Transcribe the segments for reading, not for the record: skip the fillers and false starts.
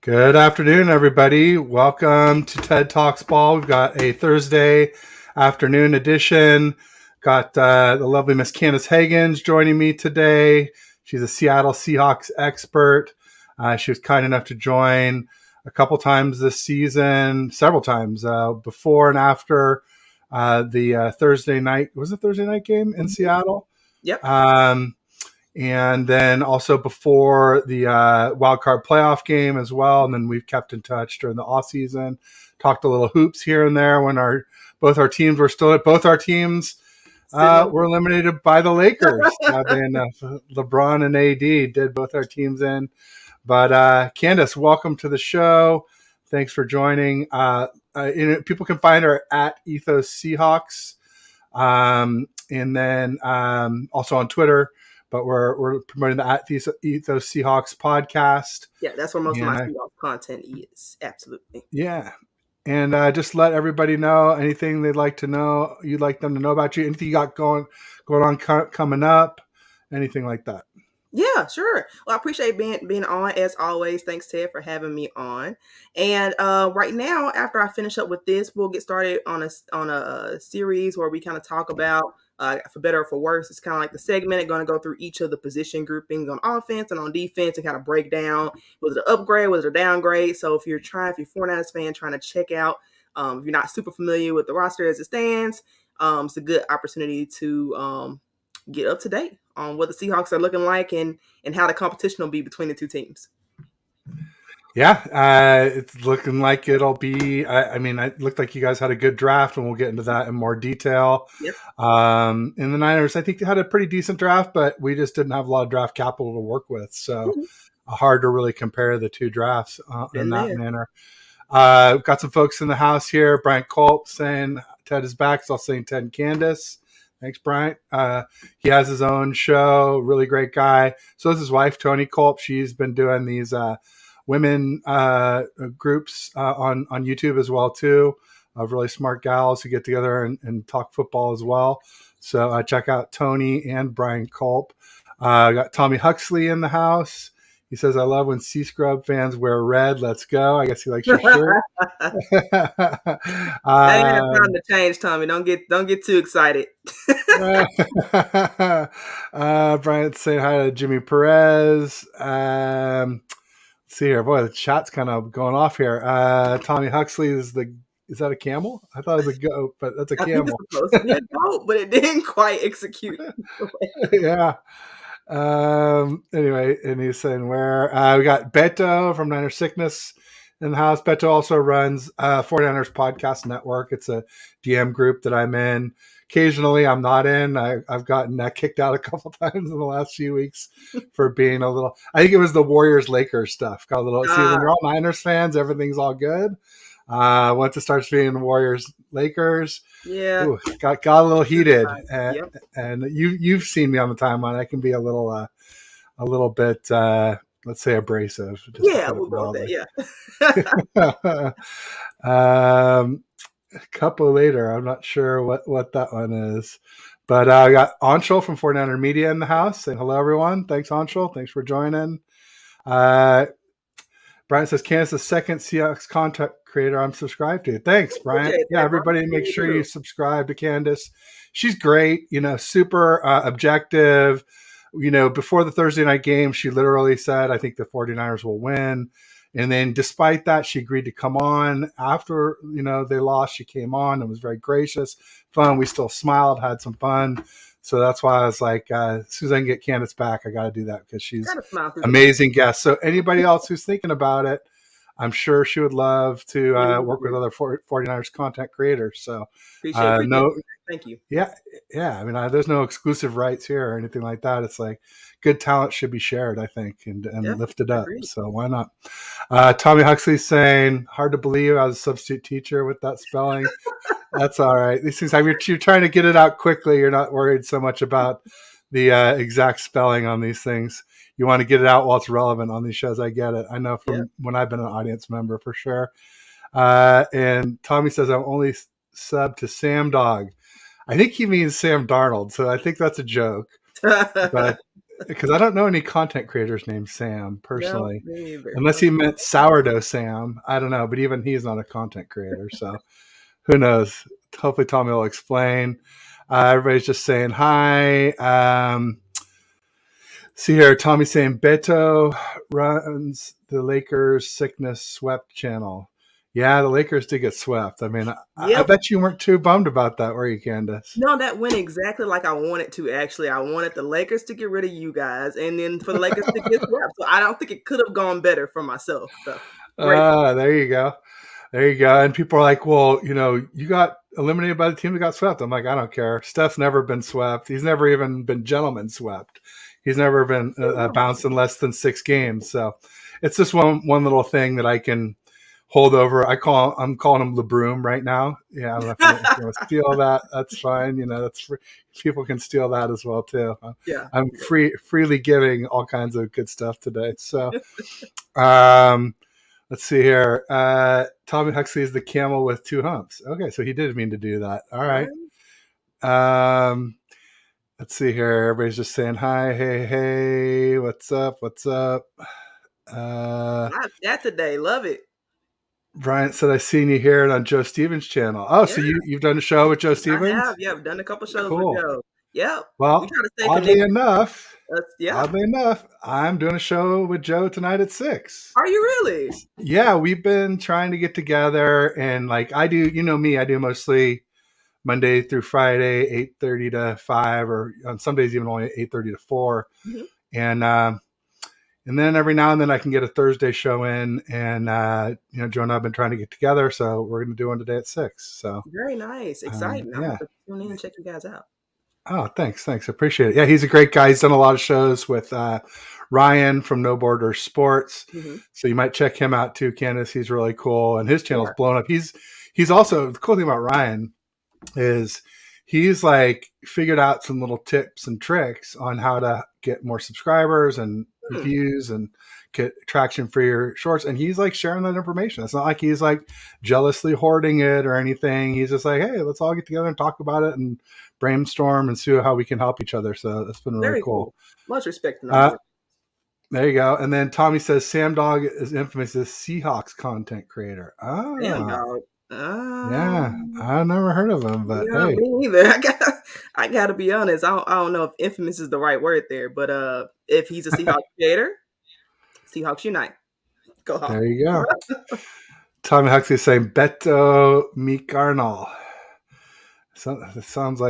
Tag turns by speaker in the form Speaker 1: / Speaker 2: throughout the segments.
Speaker 1: Good afternoon, everybody. Welcome to TED Talks Ball. We've got a Thursday afternoon edition. Got the lovely Miss Candace Hagens joining me today. She's a Seattle Seahawks expert. She was kind enough to join a couple times this season, several times before and after the Thursday night. Was it Thursday night game in Seattle?
Speaker 2: Yep.
Speaker 1: And then also before the wild card playoff game as well. And then we've kept in touch during the off season, talked a little hoops here and there when both our teams were still at both our teams were eliminated by the Lakers. And LeBron and AD did both our teams in. But Candace, welcome to the show. Thanks for joining. People can find her at Ethos Seahawks, and then also on Twitter. But we're promoting the at Ethos Seahawks podcast.
Speaker 2: Yeah, that's where most of my Seahawks content is. Absolutely.
Speaker 1: Yeah. And just let everybody know anything they'd like to know, you'd like them to know about you, anything you got going on coming up, anything like that.
Speaker 2: Yeah, sure. Well, I appreciate being on as always. Thanks, Ted, for having me on. And right now, after I finish up with this, we'll get started on a series where we kind of talk about, for better or for worse, it's kind of like the segment. Going to go through each of the position groupings on offense and on defense and kind of break down, was it an upgrade, was it a downgrade? So if you're 49ers fan trying to check out, if you're not super familiar with the roster as it stands, it's a good opportunity to get up to date on what the Seahawks are looking like and how the competition will be between the two teams.
Speaker 1: Yeah, it's looking like it'll be. It looked like you guys had a good draft, and we'll get into that in more detail.
Speaker 2: Yep.
Speaker 1: And the Niners, I think, had a pretty decent draft, but we just didn't have a lot of draft capital to work with, so hard to really compare the two drafts in that manner. Got some folks in the house here. Bryant Culp saying Ted is back, so I'll say Ted and Candace. Thanks, Bryant. He has his own show. Really great guy. So is his wife, Tony Culp. She's been doing these women groups on YouTube as well, too, of really smart gals who get together and talk football as well. So check out Tony and Bryant Culp. Got Tommy Huxley in the house. He says, I love when Sea Scrub fans wear red. Let's go. I guess he likes your shirt.
Speaker 2: I ain't have time to change, Tommy. Don't get too excited.
Speaker 1: Bryant's saying hi to Jimmy Perez. Let's see here. Boy, the chat's kind of going off here. Tommy Huxley is that a camel? I thought it was a goat, but that's a camel.
Speaker 2: I think it's supposed to be a goat, but it didn't quite execute.
Speaker 1: Yeah. Anyway, and he's saying where we got Beto from Niner Sickness in the house. Beto also runs 49ers Podcast Network. It's a DM group that I'm in. Occasionally I'm not in. I've gotten kicked out a couple times in the last few weeks for being a little, I think it was the Warriors Lakers stuff. Got a little, see, when you're all Niners fans, everything's all good. Once it starts being Warriors Lakers, got a little heated, and you've seen me on the timeline. I can be a little bit, let's say, abrasive.
Speaker 2: We'll go with that.
Speaker 1: A couple later, I'm not sure what that one is, but I got Anshul from 49er Media in the house saying hello, everyone. Thanks, Anshul. Thanks for joining. Brian says, Candace, the second Seahawks content creator I'm subscribed to. Thanks, Brian. Yeah, everybody make sure you subscribe to Candace. She's great, super objective. Before the Thursday night game, she literally said, I think the 49ers will win. And then despite that, she agreed to come on after, they lost. She came on and was very gracious, fun. We still smiled, had some fun. So that's why I was like, as soon as I can get Candace back, I got to do that because she's an amazing guest. So anybody else who's thinking about it, I'm sure she would love to work with other 49ers content creators. So
Speaker 2: thank you.
Speaker 1: Yeah. There's no exclusive rights here or anything like that. It's like good talent should be shared, I think, and lifted up. So why not? Tommy Huxley's saying, hard to believe I was a substitute teacher with that spelling. That's all right. These things, you're trying to get it out quickly. You're not worried so much about the exact spelling on these things. You want to get it out while it's relevant on these shows. I get it. I know from when I've been an audience member for sure. And Tommy says, I'm only sub to Sam Dog. I think he means Sam Darnold. So I think that's a joke. But because I don't know any content creators named Sam
Speaker 2: No,
Speaker 1: personally,
Speaker 2: me either.
Speaker 1: unless he meant sourdough Sam. I don't know, but even he's not a content creator, so who knows? Hopefully, Tommy will explain. Everybody's just saying hi. See here, Tommy saying Beto runs the Lakers sickness swept channel. Yeah, the Lakers did get swept. I mean, I
Speaker 2: Yep.
Speaker 1: bet you weren't too bummed about that, were you, Candace?
Speaker 2: No, that went exactly like I wanted to, actually. I wanted the Lakers to get rid of you guys and then for the Lakers to get swept. So I don't think it could have gone better for myself. So grateful.
Speaker 1: There you go. There you go. And people are like, well, you got eliminated by the team that got swept. I'm like, I don't care. Steph's never been swept. He's never even been gentleman swept. He's never been bounced in less than 6 games. So it's just one little thing that I can hold over. I'm calling him LeBroom right now. Yeah, I don't know if you want to steal that. That's fine. That's free. People can steal that as well too.
Speaker 2: Yeah.
Speaker 1: I'm freely giving all kinds of good stuff today. So, let's see here. Tommy Huxley is the camel with 2 humps. Okay, so he did mean to do that. All right. Let's see here. Everybody's just saying hi, hey, what's up? What's up?
Speaker 2: Live chat today. Love it.
Speaker 1: Bryant said I seen you here on Joe Stevens' channel. Oh,
Speaker 2: Yeah.
Speaker 1: so you've done a show with Joe
Speaker 2: I
Speaker 1: Stevens?
Speaker 2: have. Yeah, I've done a couple shows with
Speaker 1: Cool.
Speaker 2: Joe. Yep.
Speaker 1: Well,
Speaker 2: We try to stay
Speaker 1: oddly
Speaker 2: connected.
Speaker 1: enough,
Speaker 2: Yeah.
Speaker 1: I'm doing a show with Joe tonight at 6.
Speaker 2: Are you really?
Speaker 1: Yeah, we've been trying to get together, and like I do, me, I do mostly Monday through Friday, 8:30 to 5, or on some days even only 8:30 to 4.
Speaker 2: Mm-hmm.
Speaker 1: And then every now and then I can get a Thursday show in, and Joe and I have been trying to get together, so we're going to do one today at 6. So
Speaker 2: Very nice. Exciting. I'll
Speaker 1: yeah.
Speaker 2: have to tune in and check you guys out.
Speaker 1: Oh, thanks. I appreciate it. Yeah, he's a great guy. He's done a lot of shows with Ryan from No Border Sports, so you might check him out too, Candace. He's really cool, and his channel's blown up. He's also, the cool thing about Ryan is he's like figured out some little tips and tricks on how to get more subscribers and views and get traction for your shorts, and he's like sharing that information. It's not like he's like jealously hoarding it or anything. He's just like, hey, let's all get together and talk about it and brainstorm and see how we can help each other. So that's been really cool.
Speaker 2: Much respect.
Speaker 1: There you go. And then Tommy says Sam Dog is infamous as Seahawks content creator. Oh,
Speaker 2: Sam Dog.
Speaker 1: Yeah, I've never heard of him, but
Speaker 2: yeah,
Speaker 1: hey,
Speaker 2: me either. I gotta be honest. I don't know if infamous is the right word there, but if he's a Seahawks creator, Seahawks unite. Go Hawks.
Speaker 1: There you go. Tommy Huxley is saying Beto Micarnal. So it sounds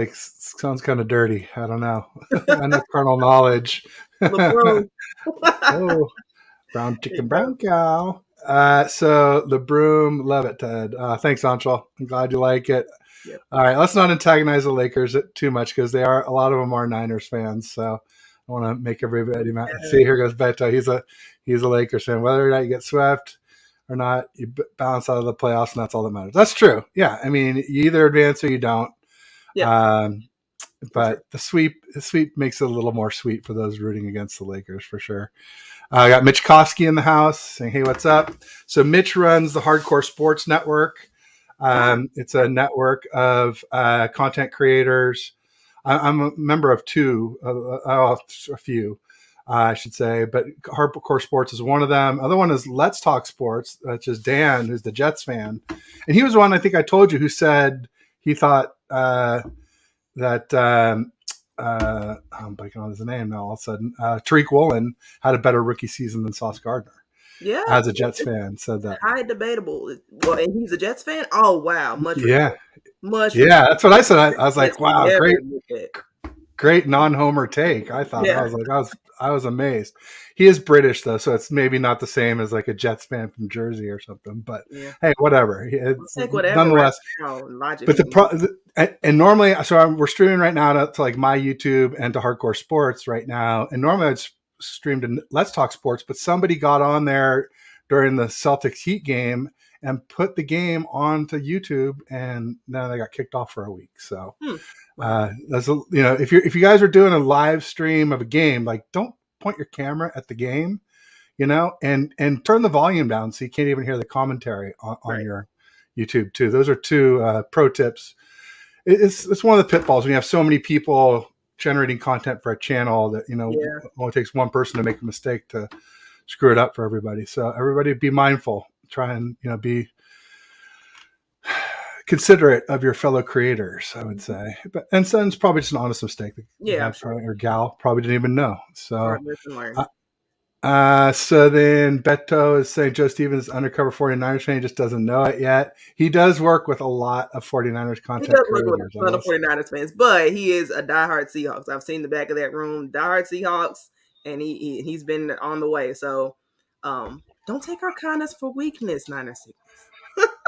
Speaker 1: kind of dirty. I don't know. I know carnal knowledge. Oh, brown chicken, brown cow. So the broom, love it, Ted. Thanks, Anshul. I'm glad you like it.
Speaker 2: Yep.
Speaker 1: All right, let's not antagonize the Lakers too much because a lot of them are Niners fans. So I want to make everybody mad. See, here goes Beto. He's a Lakers fan. Whether or not you get swept or not, you bounce out of the playoffs, and that's all that matters. That's true. Yeah, I mean, you either advance or you don't. Yeah. But the sweep makes it a little more sweet for those rooting against the Lakers for sure. I got Mitch Kofsky in the house saying, hey, what's up? So Mitch runs the Hardcore Sports Network. It's a network of content creators. I'm a member of a few, I should say, but Hardcore Sports is one of them. Other one is Let's Talk Sports, which is Dan, who's the Jets fan. And he was one, I think I told you, who said he thought that I'm blanking on his name now all of a sudden. Tariq Woolen had a better rookie season than Sauce Gardner.
Speaker 2: Yeah,
Speaker 1: as a Jets fan, said that.
Speaker 2: High debatable. Well, and he's a Jets fan. Oh wow, much.
Speaker 1: Yeah,
Speaker 2: much.
Speaker 1: Yeah, that's what I said. I was like, wow, great non-homer take. I thought I was amazed. He is British though, so it's maybe not the same as like a Jets fan from Jersey or something. But hey, whatever. It's nonetheless.
Speaker 2: Right,
Speaker 1: but and normally, so we're streaming right now to like my YouTube and to Hardcore Sports right now, and normally I'd stream to Let's Talk Sports, but somebody got on there during the Celtics Heat game and put the game onto YouTube, and then they got kicked off for a week. So, that's if you guys are doing a live stream of a game, like don't point your camera at the game, and turn the volume down so you can't even hear the commentary on your YouTube too. Those are two pro tips. It's one of the pitfalls when you have so many people generating content for a channel that,
Speaker 2: Yeah.
Speaker 1: it only takes one person to make a mistake to screw it up for everybody. So everybody be mindful, try and, be considerate of your fellow creators, I would say. And so it's probably just an honest mistake that
Speaker 2: Yeah, I'm
Speaker 1: guy
Speaker 2: sure.
Speaker 1: or gal probably didn't even know. So,
Speaker 2: Hard lesson learned.
Speaker 1: so then Beto is saying Joe Stevens undercover 49ers fan. He just doesn't know it yet. He does work with a lot of 49ers
Speaker 2: He
Speaker 1: content
Speaker 2: does work with
Speaker 1: creators.
Speaker 2: a ton of 49ers fans, but he is a diehard Seahawks. I've seen the back of that room, diehard Seahawks, and he's been on the way. So don't take our kindness for weakness, Niners Seahawks.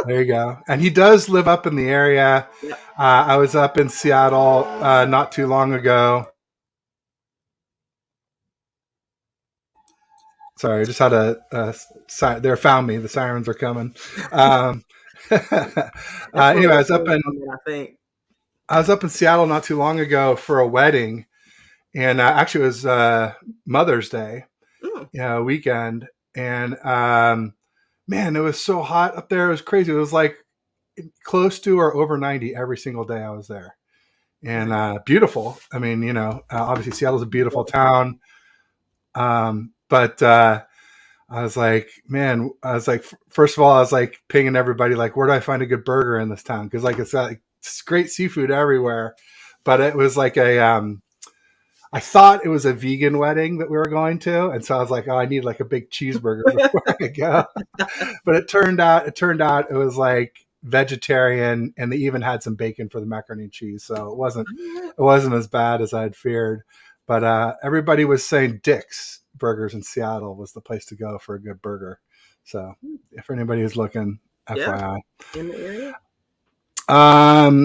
Speaker 1: There you go. And he does live up in the area.
Speaker 2: Yep.
Speaker 1: I was up in Seattle not too long ago. Sorry, I just had they found me. The sirens are coming. Anyway, I was up in Seattle not too long ago for a wedding, and actually it was Mother's Day, weekend, and man, it was so hot up there. It was crazy. It was like close to or over 90 every single day I was there, and beautiful. I mean, obviously Seattle's a beautiful town. But I was like, first of all, I was like pinging everybody, like, where do I find a good burger in this town? Because it's great seafood everywhere. But it was like I thought it was a vegan wedding that we were going to, and so I was like, oh, I need like a big cheeseburger before I go. But it turned out it was like vegetarian, and they even had some bacon for the macaroni and cheese, so it wasn't as bad as I had feared. But everybody was saying Dick's Burgers in Seattle was the place to go for a good burger. So if anybody is looking, FYI.
Speaker 2: In the area.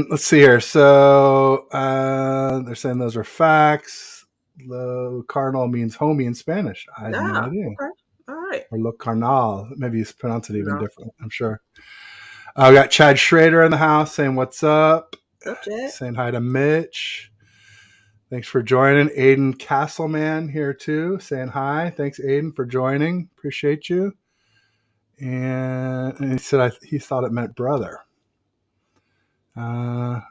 Speaker 1: Let's see here. So they're saying those are facts. Lo Carnal means homie in Spanish. I had no idea.
Speaker 2: Okay. All right.
Speaker 1: Or Lo Carnal. Maybe you pronounce it even different. I'm sure. We got Chad Schrader in the house saying what's up.
Speaker 2: What's up, Chad?
Speaker 1: Saying hi to Mitch. Thanks for joining. Aiden Castleman here too, saying hi. Thanks, Aiden, for joining. Appreciate you. And he said he thought it meant brother. You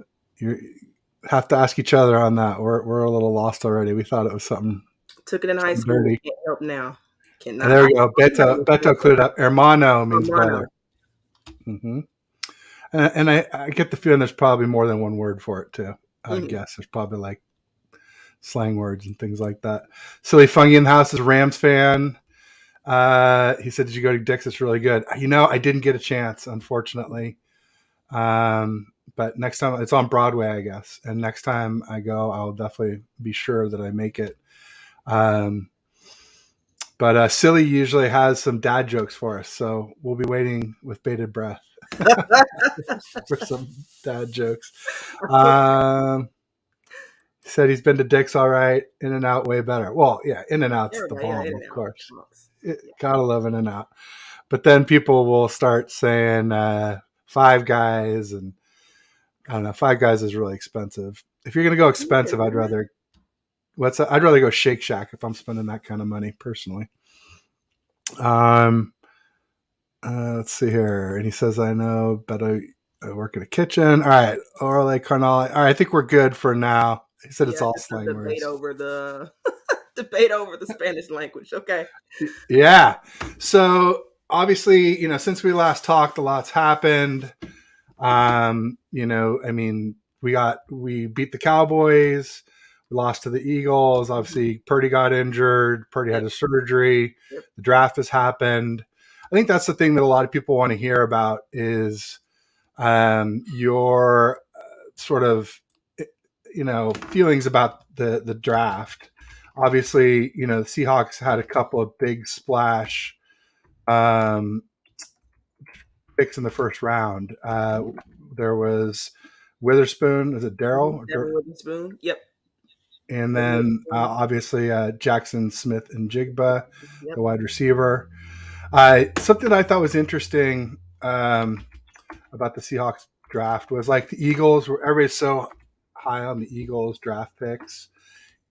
Speaker 1: have to ask each other on that. We're a little lost already. We thought it was something.
Speaker 2: Took it in high school. Dirty. Can't help now.
Speaker 1: Cannot. There we go. Beto cleared up. Hermano means brother. Mm-hmm. And I get the feeling there's probably more than one word for it too. I guess there's probably like slang words and things like that. Silly Fungi in the house is a Rams fan. He said, did you go to Dick's? It's really good. I didn't get a chance, unfortunately. But next time, it's on Broadway, I guess. And next time I go, I'll definitely be sure that I make it. But Silly usually has some dad jokes for us. So we'll be waiting with bated breath for some dad jokes. He said he's been to Dick's all right. In-N-Out way better. Well, yeah, In-N-Out's the bomb, of course. Gotta love In-N-Out. But then people will start saying Five Guys, and I don't know. Five Guys is really expensive. If you're gonna go expensive, I'd rather go Shake Shack if I'm spending that kind of money personally. Let's see here. And he says, I know, but I work in a kitchen. All right. Orle Carnal. All right. I think we're good for now. He said it's all slang words.
Speaker 2: Debate over the Spanish language. Okay.
Speaker 1: Yeah. So obviously, since we last talked, a lot's happened. We beat the Cowboys. We lost to the Eagles. Obviously, Purdy got injured. Purdy had a surgery. Yep. The draft has happened. I think that's the thing that a lot of people want to hear about is your sort of feelings about the draft. Obviously, the Seahawks had a couple of big splash picks in the first round. There was Witherspoon. Is it Daryl?
Speaker 2: Witherspoon. Yep.
Speaker 1: And then obviously Jackson Smith and Jigba, the wide receiver. Something I thought was interesting about the Seahawks draft was like the Eagles. Everybody's so high on the Eagles draft picks.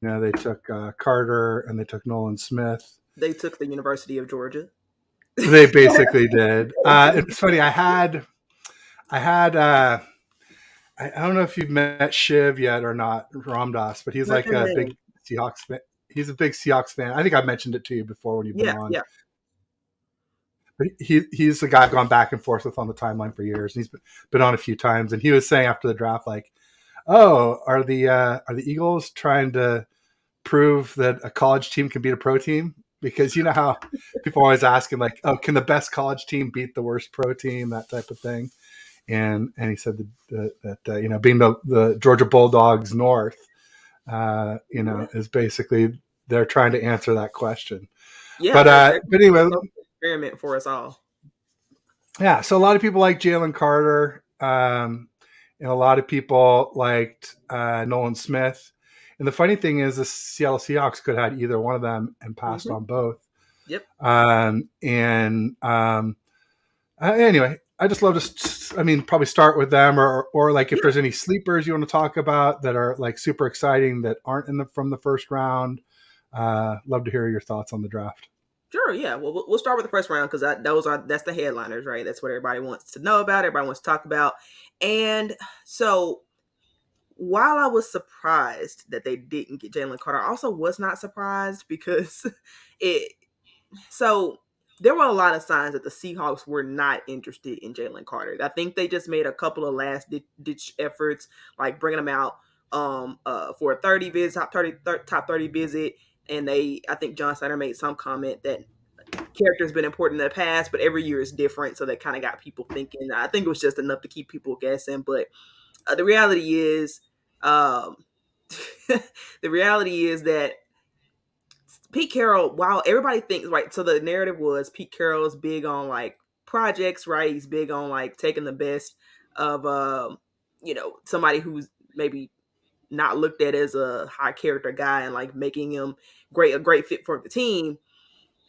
Speaker 1: They took Carter and they took Nolan Smith.
Speaker 2: They took the University of Georgia.
Speaker 1: They basically did. It's funny. I had I don't know if you've met Shiv yet or not, Ramdas, but he's
Speaker 2: What's
Speaker 1: like
Speaker 2: the
Speaker 1: a
Speaker 2: name?
Speaker 1: big Seahawks fan. He's a big Seahawks fan. I think I've mentioned it to you before when you've been
Speaker 2: Yeah,
Speaker 1: on.
Speaker 2: yeah.
Speaker 1: But he's the guy I've gone back and forth with on the timeline for years, and he's been on a few times. And he was saying after the draft, like, "Oh, are the Eagles trying to prove that a college team can beat a pro team?" Because you know how people are always asking, like, "Oh, can the best college team beat the worst pro team?" That type of thing. And he said that you know, being the Georgia Bulldogs North, you
Speaker 2: Yeah.
Speaker 1: know, is basically they're trying to answer that question.
Speaker 2: Yeah,
Speaker 1: But
Speaker 2: they're
Speaker 1: but
Speaker 2: a
Speaker 1: anyway,
Speaker 2: social experiment for us all.
Speaker 1: yeah. So a lot of people like Jalen Carter, and a lot of people liked Nolan Smith. And the funny thing is, the Seattle Seahawks could have had either one of them and passed
Speaker 2: Hmm.
Speaker 1: on both.
Speaker 2: Yep.
Speaker 1: And anyway, I just love to, I mean, probably start with them, or like if
Speaker 2: Yeah.
Speaker 1: there's any sleepers you want to talk about that are like super exciting that aren't in the from the first round. Love to hear your thoughts on the draft.
Speaker 2: Sure, yeah. Well, we'll start with the first round because that's the headliners, right? That's what everybody wants to know about. Everybody wants to talk about. And so, while I was surprised that they didn't get Jalen Carter, I also was not surprised because it. So there were a lot of signs that the Seahawks were not interested in Jalen Carter. I think they just made a couple of last ditch efforts, like bringing him out for a 30 visit, top 30 visit. And I think John Snyder made some comment that character has been important in the past, but every year is different. So that kind of got people thinking. I think it was just enough to keep people guessing. But the reality is, um, the reality is that Pete Carroll, while everybody thinks, right, so the narrative was Pete Carroll is big on like projects, right? He's big on like taking the best of somebody who's maybe not looked at as a high character guy and like making him a great fit for the team.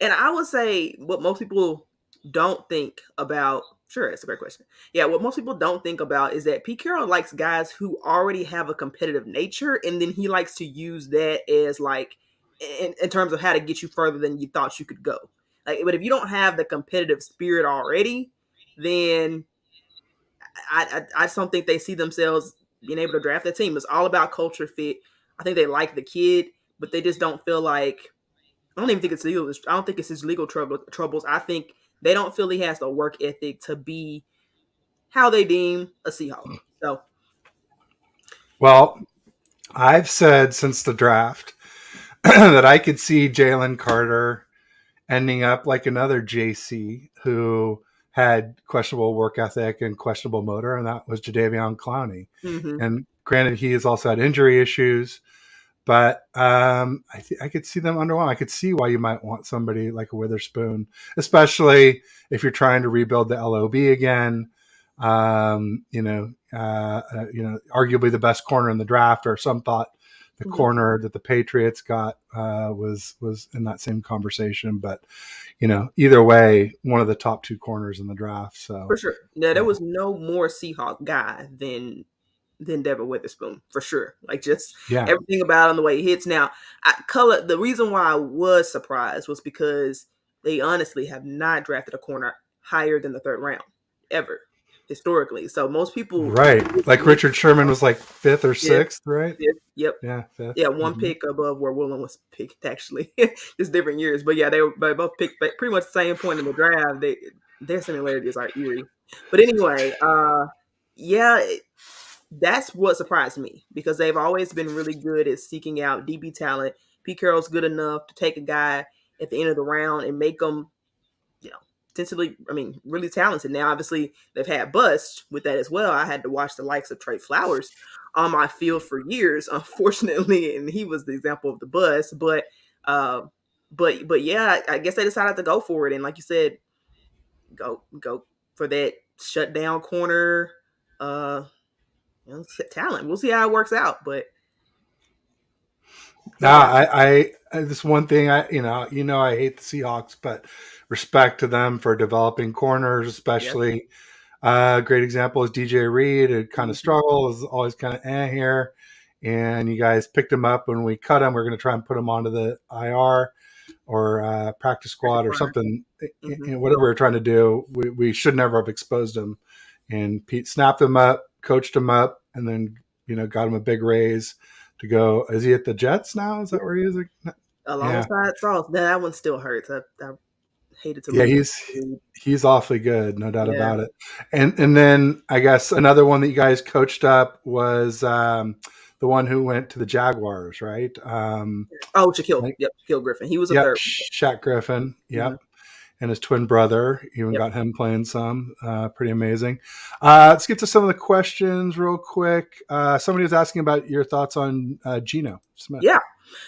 Speaker 2: And I would say what most people don't think about, sure, it's a great question. Yeah, what most people don't think about is that Pete Carroll likes guys who already have a competitive nature, and then he likes to use that as like in terms of how to get you further than you thought you could go. Like, but if you don't have the competitive spirit already, then I just don't think they see themselves being able to draft that team. It's all about culture fit. I think they like the kid, but they just don't feel like I don't even think it's legal. I don't think it's his legal troubles. I think they don't feel he has the work ethic to be how they deem a Seahawk. So,
Speaker 1: Well, I've said since the draft that I could see Jalen Carter ending up like another JC who had questionable work ethic and questionable motor, and that was Jadeveon Clowney.
Speaker 2: mm-hmm.
Speaker 1: And granted, he has also had injury issues, but I could see them underwhelmed. I could see why you might want somebody like a Witherspoon, especially if you're trying to rebuild the LOB again. You know, arguably the best corner in the draft, or some thought the
Speaker 2: Mm-hmm.
Speaker 1: corner that the Patriots got was in that same conversation. But you know, either way, one of the top two corners in the draft.
Speaker 2: For
Speaker 1: So
Speaker 2: sure. Yeah, there
Speaker 1: yeah,
Speaker 2: was no more Seahawk guy than Devin Witherspoon for sure. Like just
Speaker 1: yeah.
Speaker 2: everything about him, the way he hits. Now, color. The reason why I was surprised was because they honestly have not drafted a corner higher than the third round ever historically. So most people
Speaker 1: Right. Like Richard Sherman was like fifth or
Speaker 2: yeah,
Speaker 1: sixth, right?
Speaker 2: yeah, yep.
Speaker 1: Yeah, fifth.
Speaker 2: Yeah, one
Speaker 1: Mm-hmm.
Speaker 2: pick above where Woolen was picked, actually. Just different years. But yeah, they both picked pretty much the same point in the draft. Their similarities are eerie. But anyway, yeah, that's what surprised me because they've always been really good at seeking out DB talent. Pete Carroll's good enough to take a guy at the end of the round and make them you know, potentially, I mean, really talented. Now, obviously, they've had bust with that as well. I had to watch the likes of Trey Flowers on my field for years, unfortunately, and he was the example of the bust. Uh, but yeah, I guess they decided to go for it, and like you said, go for that shutdown corner. Uh, talent. We'll see how it works out, but
Speaker 1: Now,
Speaker 2: yeah,
Speaker 1: this one thing you know, I hate the Seahawks, but respect to them for developing corners,
Speaker 2: yeah,
Speaker 1: especially. Great example is DJ Reed. It kind of
Speaker 2: mm-hmm.
Speaker 1: struggled, was always kind of here, and you guys picked him up when we cut him. We're going to try and put him onto the IR or practice squad or something.
Speaker 2: Mm-hmm.
Speaker 1: Whatever we are trying to do, we should never have exposed him. And Pete snapped him up, coached him up, and then got him a big raise to go. Is he at the Jets now? Is that where he is? Yeah,
Speaker 2: alongside Sauce. That one still hurts. I hated to
Speaker 1: yeah,
Speaker 2: lose
Speaker 1: he's
Speaker 2: him.
Speaker 1: he's awfully good, no doubt
Speaker 2: Yeah.
Speaker 1: about it. And then I guess another one that you guys coached up was the one who went to the Jaguars, right?
Speaker 2: Oh, Shaquille.
Speaker 1: Like,
Speaker 2: Yep, Shaquille Griffin. He was a
Speaker 1: yep,
Speaker 2: third.
Speaker 1: Shaq Griffin.
Speaker 2: Mm-hmm.
Speaker 1: Yep. And his twin brother, even
Speaker 2: Yep.
Speaker 1: got him playing some. Pretty amazing. Let's get to some of the questions real quick. Somebody was asking about your thoughts on Geno Smith.
Speaker 2: Yeah.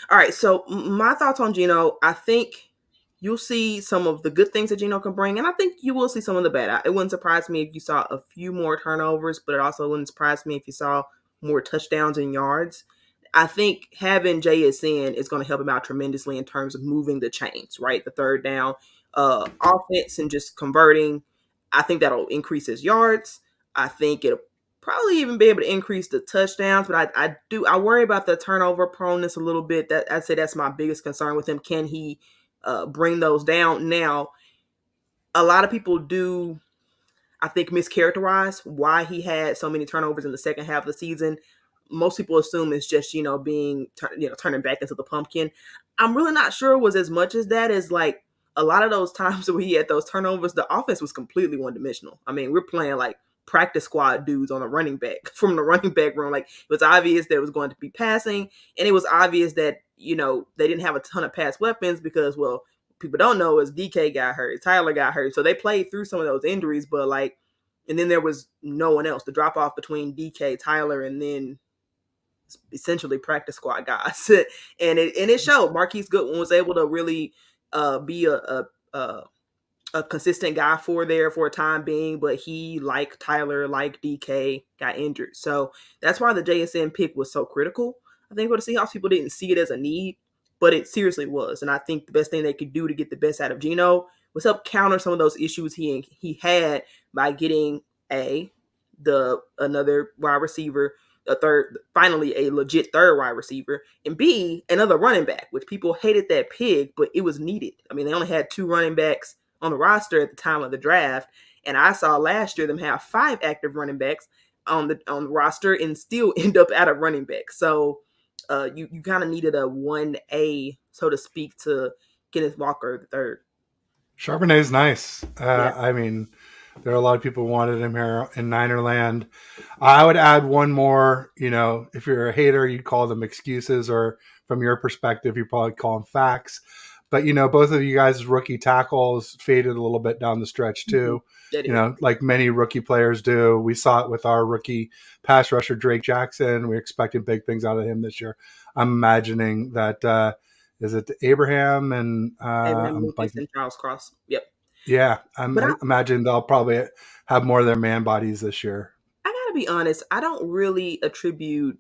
Speaker 2: All right. So my thoughts on Geno, I think you'll see some of the good things that Geno can bring, and I think you will see some of the bad. It wouldn't surprise me if you saw a few more turnovers, but it also wouldn't surprise me if you saw more touchdowns and yards. I think having JSN is going to help him out tremendously in terms of moving the chains, right? The third down offense and just converting. I think that'll increase his yards. I think it'll probably even be able to increase the touchdowns, but I worry about the turnover proneness a little bit. That I'd say that's my biggest concern with him. Can he bring those down? Now, a lot of people do, I think, mischaracterize why he had so many turnovers in the second half of the season. Most people assume it's just being turning back into the pumpkin. I'm really not sure it was as much as that. As like a lot of those times where he had those turnovers, the offense was completely one dimensional. I mean, we're playing like practice squad dudes on a running back from the running back room. Like it was obvious there was going to be passing, and it was obvious that they didn't have a ton of pass weapons because, well, people don't know is DK got hurt, Tyler got hurt, so they played through some of those injuries, but like, and then there was no one else. The drop off between DK, Tyler, and then essentially practice squad guys, and it showed. Marquise Goodwin was able to really be a consistent guy for a time being, but he, like Tyler, like DK, got injured. So that's why the JSN pick was so critical. I think for the Seahawks, people didn't see it as a need, but it seriously was. And I think the best thing they could do to get the best out of Geno was help counter some of those issues he had by getting another wide receiver, a third, finally a legit third wide receiver, and B, another running back, which people hated that pick, but it was needed. I mean, they only had two running backs on the roster at the time of the draft, and I saw last year them have 5 active running backs on the roster and still end up out of running back. So you kind of needed a 1A, so to speak, to Kenneth Walker the third.
Speaker 1: Charbonnet is nice.
Speaker 2: Yeah.
Speaker 1: I mean, there are a lot of people who wanted him here in Niner land. I would add one more. If you're a hater, you'd call them excuses, or from your perspective, you probably call them facts. But both of you guys' rookie tackles faded a little bit down the stretch too. Like many rookie players do. We saw it with our rookie pass rusher Drake Jackson. We're expecting big things out of him this year. I'm imagining that. Is it Abraham and
Speaker 2: Abraham
Speaker 1: I'm
Speaker 2: Lucas
Speaker 1: like,
Speaker 2: and Charles Cross. Yep.
Speaker 1: yeah,
Speaker 2: But
Speaker 1: I imagine they'll probably have more of their man bodies this year.
Speaker 2: I gotta be honest, I don't really attribute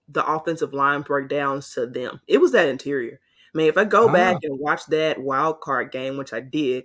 Speaker 2: the offensive line breakdowns to them. It was that interior. I mean, if I go back
Speaker 1: Ah,
Speaker 2: and watch that wild card game, which I did,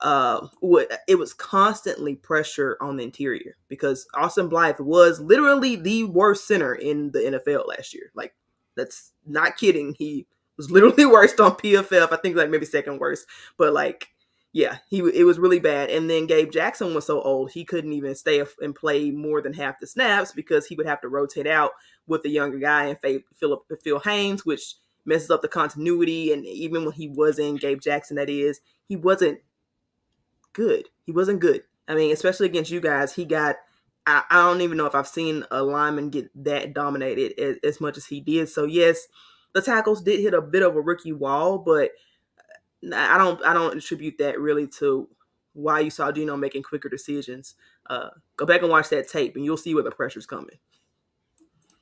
Speaker 2: it was constantly pressure on the interior because Austin Blythe was literally the worst center in the NFL last year. Like, that's not kidding. He was literally worst on PFF. I think like maybe second worst, but like, yeah, it was really bad. And then Gabe Jackson was so old he couldn't even stay and play more than half the snaps because he would have to rotate out with the younger guy and Phil Haynes, which messes up the continuity. And even when he was in Gabe Jackson, that is, he wasn't good. He wasn't good. I mean, especially against you guys, he got. I don't even know if I've seen a lineman get that dominated as much as he did. So yes, the tackles did hit a bit of a rookie wall, but I don't attribute that really to why you saw Geno making quicker decisions. Go back and watch that tape, and you'll see where the pressure's coming.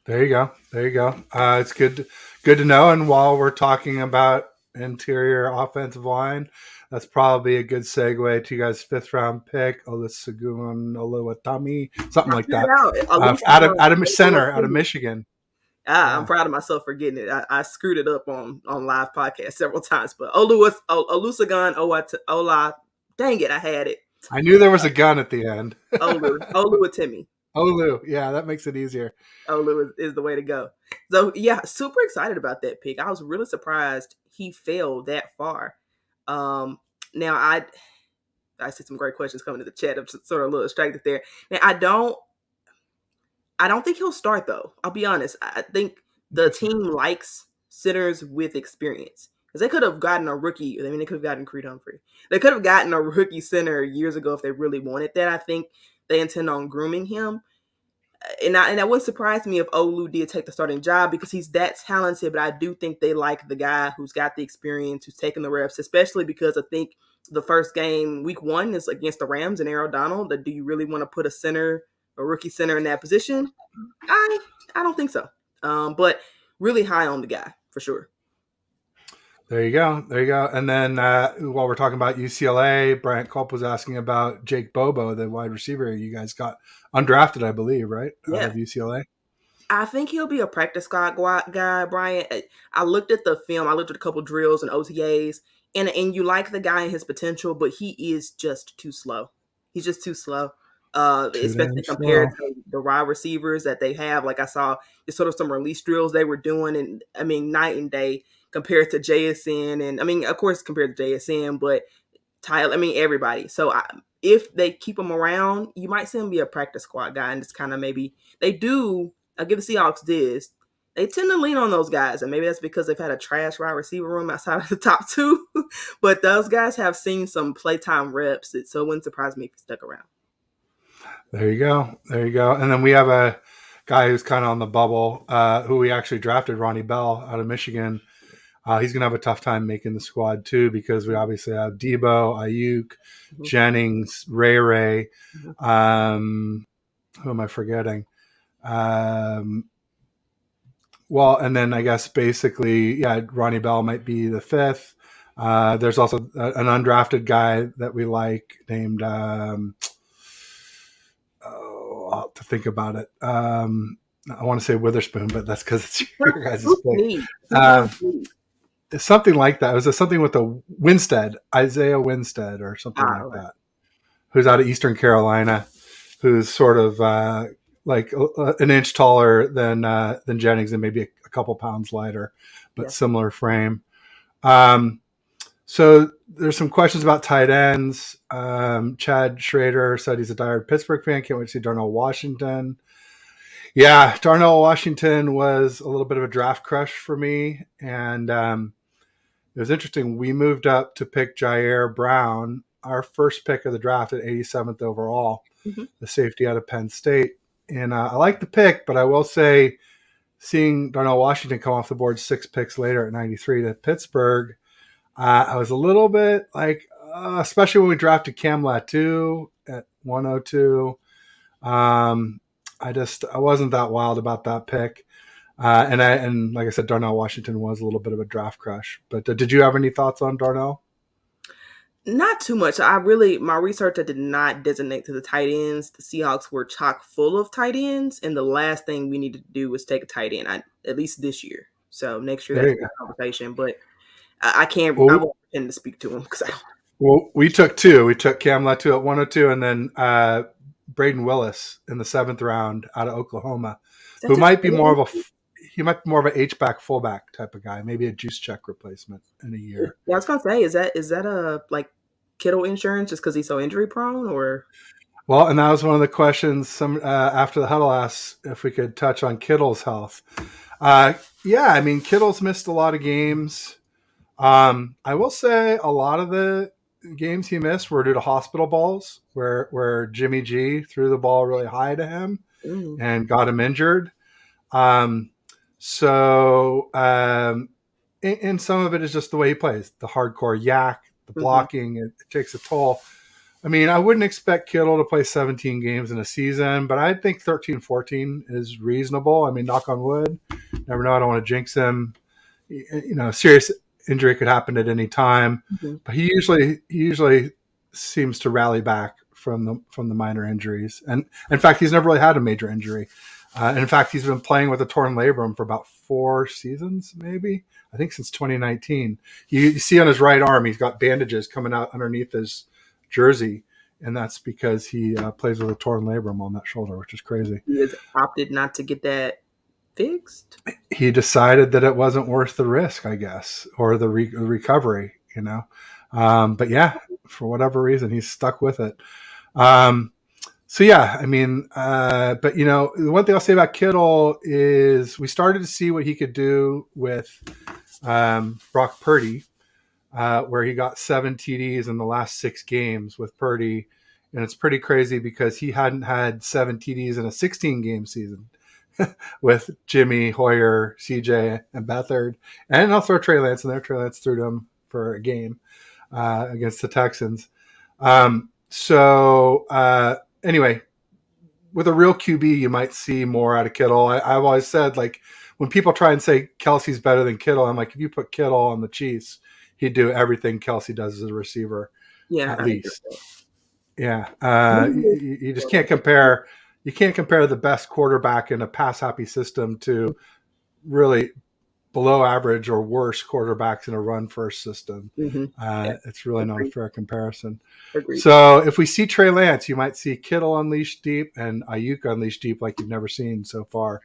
Speaker 1: there you go. There you go. It's good to know. And while we're talking about interior offensive line, that's probably a good segue to you guys' 5th-round pick, Olusegun Oluwatimi, something
Speaker 2: I
Speaker 1: like
Speaker 2: figured
Speaker 1: that.
Speaker 2: out
Speaker 1: Out of center, out of Michigan.
Speaker 2: I'm
Speaker 1: Yeah,
Speaker 2: proud of myself for getting it. I screwed it up on live podcast several times, but Olusegun Ola. Dang it, I had it.
Speaker 1: I knew there was a gun at the end.
Speaker 2: Oluwatimi.
Speaker 1: Olu, yeah, that makes it easier.
Speaker 2: Olu is the way to go. So yeah, super excited about that pick. I was really surprised he fell that far. Now I see some great questions coming to the chat. I'm sort of a little distracted there. Now I don't think he'll start though. I'll be honest. I think the team likes centers with experience because they could have gotten a rookie. I mean, they could have gotten Creed Humphrey. They could have gotten a rookie center years ago if they really wanted that. I think they intend on grooming him, and that wouldn't surprise me if Olu did take the starting job because he's that talented. But I do think they like the guy who's got the experience, who's taking the reps, especially because I think the first game, week 1, is against the Rams and Aaron Donald. Do you really want to put a rookie center in that position? I I don't think so. But really high on the guy for sure.
Speaker 1: There you go. There you go. And then while we're talking about UCLA, Bryant Culp was asking about Jake Bobo, the wide receiver you guys got undrafted, I believe, right? Out
Speaker 2: Yeah.
Speaker 1: of UCLA.
Speaker 2: I think he'll be a practice squad guy, Brian. I looked at the film. I looked at a couple drills and OTAs, and you like the guy and his potential, but he is just too slow. He's just too slow,
Speaker 1: Too damn
Speaker 2: especially compared
Speaker 1: slow.
Speaker 2: to the wide receivers that they have. Like I saw, just sort of some release drills they were doing, and I mean, night and day compared to JSN, and I mean, of course, compared to JSN, but Tyler, I mean, everybody. So if they keep him around, you might see him be a practice squad guy and just kind of maybe they do. I'll give the Seahawks this. They tend to lean on those guys, and maybe that's because they've had a trash wide receiver room outside of the top two. But those guys have seen some playtime reps, so it wouldn't surprise me if he stuck around.
Speaker 1: There you go. There you go. And then we have a guy who's kind of on the bubble, who we actually drafted, Ronnie Bell out of Michigan. He's going to have a tough time making the squad too because we obviously have Debo, Ayuk, Jennings, Ray. Who am I forgetting? Well, and then I guess basically, yeah, Ronnie Bell might be the 5th. There's also an undrafted guy that we like named, I'll have to think about it. I want to say Witherspoon, but that's because it's your guys' pick. Something like that. It was something with a Winstead, Isaiah Winstead, or something like that, who's out of Eastern Carolina, who's sort of like an inch taller than Jennings and maybe a couple pounds lighter, but similar frame. So there's some questions about tight ends. Chad Schrader said he's a diehard Pittsburgh fan. Can't wait to see Darnell Washington. Yeah, Darnell Washington was a little bit of a draft crush for me. And it was interesting. We moved up to pick Jair Brown, our first pick of the draft at 87th overall, the safety out of Penn State. And I like the pick, but I will say seeing Darnell Washington come off the board 6 picks later at 93 to Pittsburgh, I was a little bit like, especially when we drafted Cam Latu at 102. I wasn't that wild about that pick. And like I said, Darnell Washington was a little bit of a draft crush. But did you have any thoughts on Darnell?
Speaker 2: Not too much. My research, I did not designate to the tight ends. The Seahawks were chock full of tight ends, and the last thing we needed to do was take a tight end, at least this year. So next year, that's a conversation. But I can't. I won't pretend to speak to him because I don't.
Speaker 1: Well, we took 2. We took Cam Latu at 102, and then Braden Willis in the 7th round out of Oklahoma, who might be more of an H-back fullback type of guy, maybe a juice check replacement in a year.
Speaker 2: Yeah, I was gonna say, is that a like Kittle insurance just because he's so injury prone, or?
Speaker 1: Well, and that was one of the questions. Some after the huddle asked if we could touch on Kittle's health. Yeah, I mean Kittle's missed a lot of games. I will say a lot of the games he missed were due to hospital balls, where Jimmy G threw the ball really high to him and got him injured. And some of it is just the way he plays, the hardcore yak, the blocking. It takes a toll. I mean, I wouldn't expect Kittle to play 17 games in a season, but I think 13, 14 is reasonable. I mean, knock on wood. Never know. I don't want to jinx him. Serious injury could happen at any time, but he usually seems to rally back from the minor injuries. And in fact, he's never really had a major injury. And in fact, he's been playing with a torn labrum for about 4 seasons, maybe. I think since 2019. You see on his right arm, he's got bandages coming out underneath his jersey, and that's because he plays with a torn labrum on that shoulder, which is crazy.
Speaker 2: He has opted not to get that fixed.
Speaker 1: He decided that it wasn't worth the risk, I guess, or the recovery, But yeah, for whatever reason, he's stuck with it. So yeah, I mean, but you know, the one thing I'll say about Kittle is we started to see what he could do with Brock Purdy, where he got 7 TDs in the last 6 games with Purdy, and it's pretty crazy because he hadn't had 7 TDs in a 16-game season with Jimmy, Hoyer, CJ, and Beathard, and I'll throw Trey Lance in there. Trey Lance threw them for a game against the Texans. Anyway, with a real QB, you might see more out of Kittle. I've always said, like, when people try and say Kelsey's better than Kittle, I'm like, if you put Kittle on the Chiefs, he'd do everything Kelsey does as a receiver,
Speaker 2: Yeah,
Speaker 1: at
Speaker 2: I agree.
Speaker 1: least. Yeah,
Speaker 2: With
Speaker 1: you just can't compare. You can't compare the best quarterback in a pass happy system to really below average or worse quarterbacks in a run first system.
Speaker 2: that. Yeah,
Speaker 1: It's really not a
Speaker 2: agreed.
Speaker 1: fair comparison.
Speaker 2: Agreed.
Speaker 1: So if we see Trey Lance, you might see Kittle unleashed deep and Ayuk unleashed deep like you've never seen so far.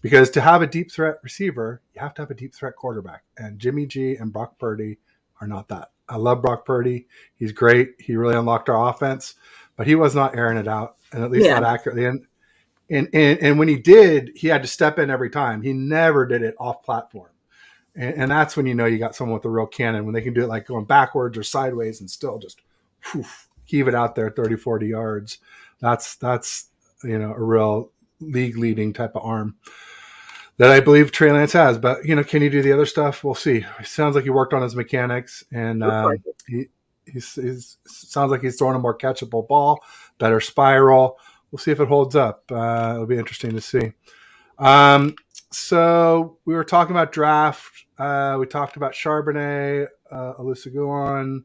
Speaker 1: Because to have a deep threat receiver, you have to have a deep threat quarterback. And Jimmy G and Brock Purdy are not that. I love Brock Purdy. He's great. He really unlocked our offense, but he was not airing it out, and at least
Speaker 2: Yeah,
Speaker 1: not accurately. And when he did, he had to step in every time. He never did it off platform. And that's when you know you got someone with a real cannon, when they can do it like going backwards or sideways and still just whew, heave it out there 30, 40 yards. That's you know, a real league leading type of arm that I believe Trey Lance has. But you know, can he do the other stuff? We'll see. It sounds like he worked on his mechanics, and
Speaker 2: looks like it.
Speaker 1: he's sounds like he's throwing a more catchable ball, better spiral. We'll see if it holds up. It'll be interesting to see. Um, so we were talking about draft. We talked about Charbonnet, Olusegun.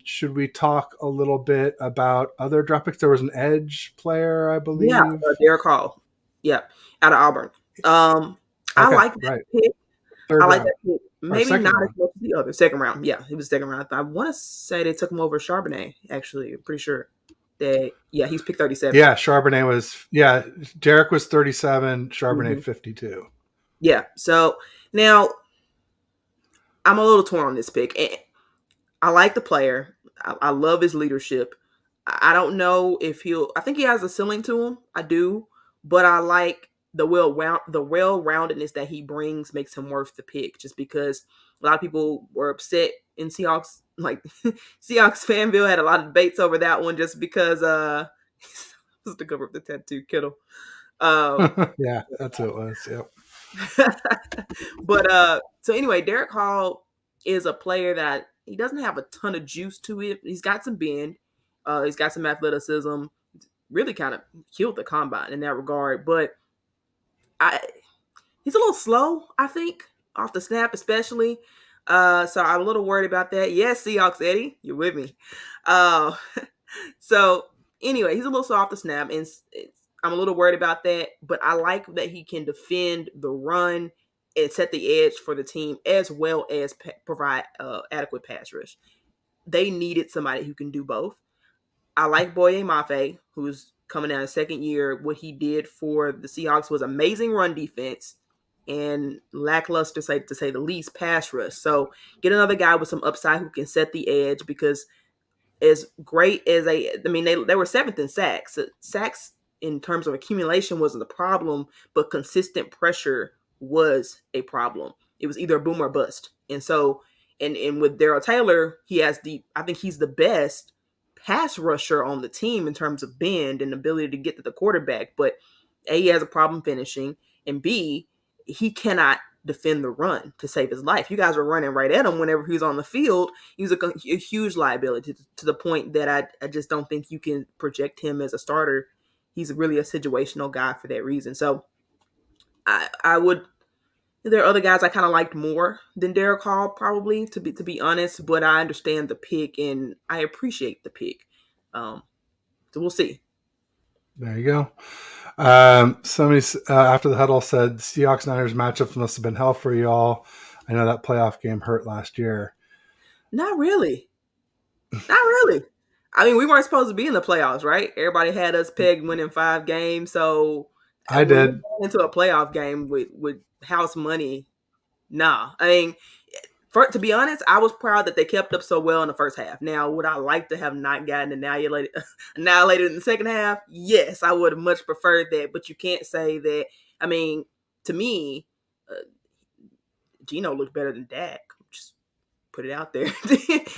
Speaker 1: Should we talk a little bit about other draft picks? There was an edge player, I
Speaker 2: Yeah,
Speaker 1: believe.
Speaker 2: Derek Hall. Yeah, out of Auburn. Um, I
Speaker 1: Okay,
Speaker 2: like that
Speaker 1: right.
Speaker 2: pick. I
Speaker 1: Third
Speaker 2: like
Speaker 1: round
Speaker 2: that pick.
Speaker 1: or
Speaker 2: Maybe
Speaker 1: second
Speaker 2: not as
Speaker 1: round.
Speaker 2: much as the other. Second round. Yeah, it was second round. I want to say they took him over Charbonnet. Actually, I'm pretty sure that. Yeah, he's picked 37.
Speaker 1: Yeah, Charbonnet was. Yeah, Derek was 37. Charbonnet
Speaker 2: Hmm.
Speaker 1: 52.
Speaker 2: Yeah. So now I'm a little torn on this pick. And I like the player. I love his leadership. I don't know if he'll. I think he has a ceiling to him. I do, but I like the well roundedness that he brings makes him worth the pick. Just because a lot of people were upset in Seahawks, like Seahawks fanville had a lot of debates over that one, just because was the cover of the tattoo Kittle. Um,
Speaker 1: Yeah, that's what it was. Yep.
Speaker 2: but so anyway, Derek Hall is a player that he doesn't have a ton of juice to it. He's got some bend, he's got some athleticism. Really kind of killed the combine in that regard, but I he's a little slow, I think, off the snap, especially. So I'm a little worried about that. Yes, Seahawks Eddie, you're with me. Uh, so anyway, he's a little slow off the snap, and I'm a little worried about that. But I like that he can defend the run and set the edge for the team, as well as provide adequate pass rush. They needed somebody who can do both. I like Boye Mafe, who's coming out of second year. What he did for the Seahawks was amazing run defense and lackluster, to say the least, pass rush. So get another guy with some upside who can set the edge, because as great as I mean, they were seventh in sacks. Sacks in terms of accumulation wasn't the problem, but consistent pressure was a problem. It was either a boom or bust. And so, and with Darrell Taylor, I think he's the best pass rusher on the team in terms of bend and ability to get to the quarterback. But A, he has a problem finishing, and B, he cannot defend the run to save his life. You guys were running right at him whenever he was on the field. He was a huge liability to the point that I just don't think you can project him as a starter. He's really a situational guy for that reason. So I would. There are other guys I kind of liked more than Derek Hall, probably, to be honest. But I understand the pick and I appreciate the pick. Um, so we'll see.
Speaker 1: There you go. Somebody after the huddle said Seahawks Niners matchups must have been hell for y'all. I know that playoff game hurt last year.
Speaker 2: Not really. Not really. I mean, we weren't supposed to be in the playoffs, right? Everybody had us pegged winning 5 games. So
Speaker 1: I
Speaker 2: when we
Speaker 1: did.
Speaker 2: got into a playoff game with house money, nah. I mean, to be honest, I was proud that they kept up so well in the first half. Now, would I like to have not gotten annihilated in the second half? Yes, I would have much preferred that. But you can't say that. I mean, to me, uh, Gino looked better than Dak. Just put it out there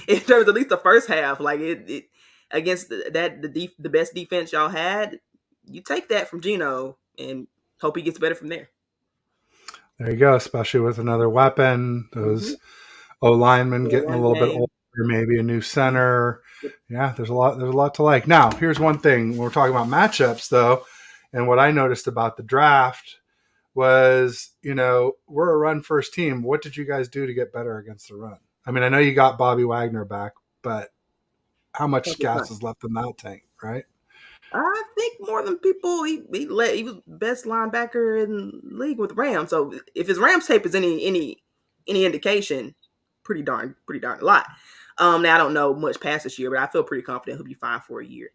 Speaker 2: in terms of at least the first half. Like it against the best defense y'all had. You take that from Gino and hope he gets better from there.
Speaker 1: There you go, especially with another weapon. Those O linemen getting a little bit older, maybe a new center. Yeah, there's a lot to like. Now, here's one thing when we're talking about matchups, though, and what I noticed about the draft was, we're a run first team. What did you guys do to get better against the run? I mean, I know you got Bobby Wagner back, but how much gas is left in that tank, right?
Speaker 2: I think more than people. He was best linebacker in the league with Rams. So if his Rams tape is any indication, pretty darn a lot. Now I don't know much past this year, but I feel pretty confident he'll be fine for a year.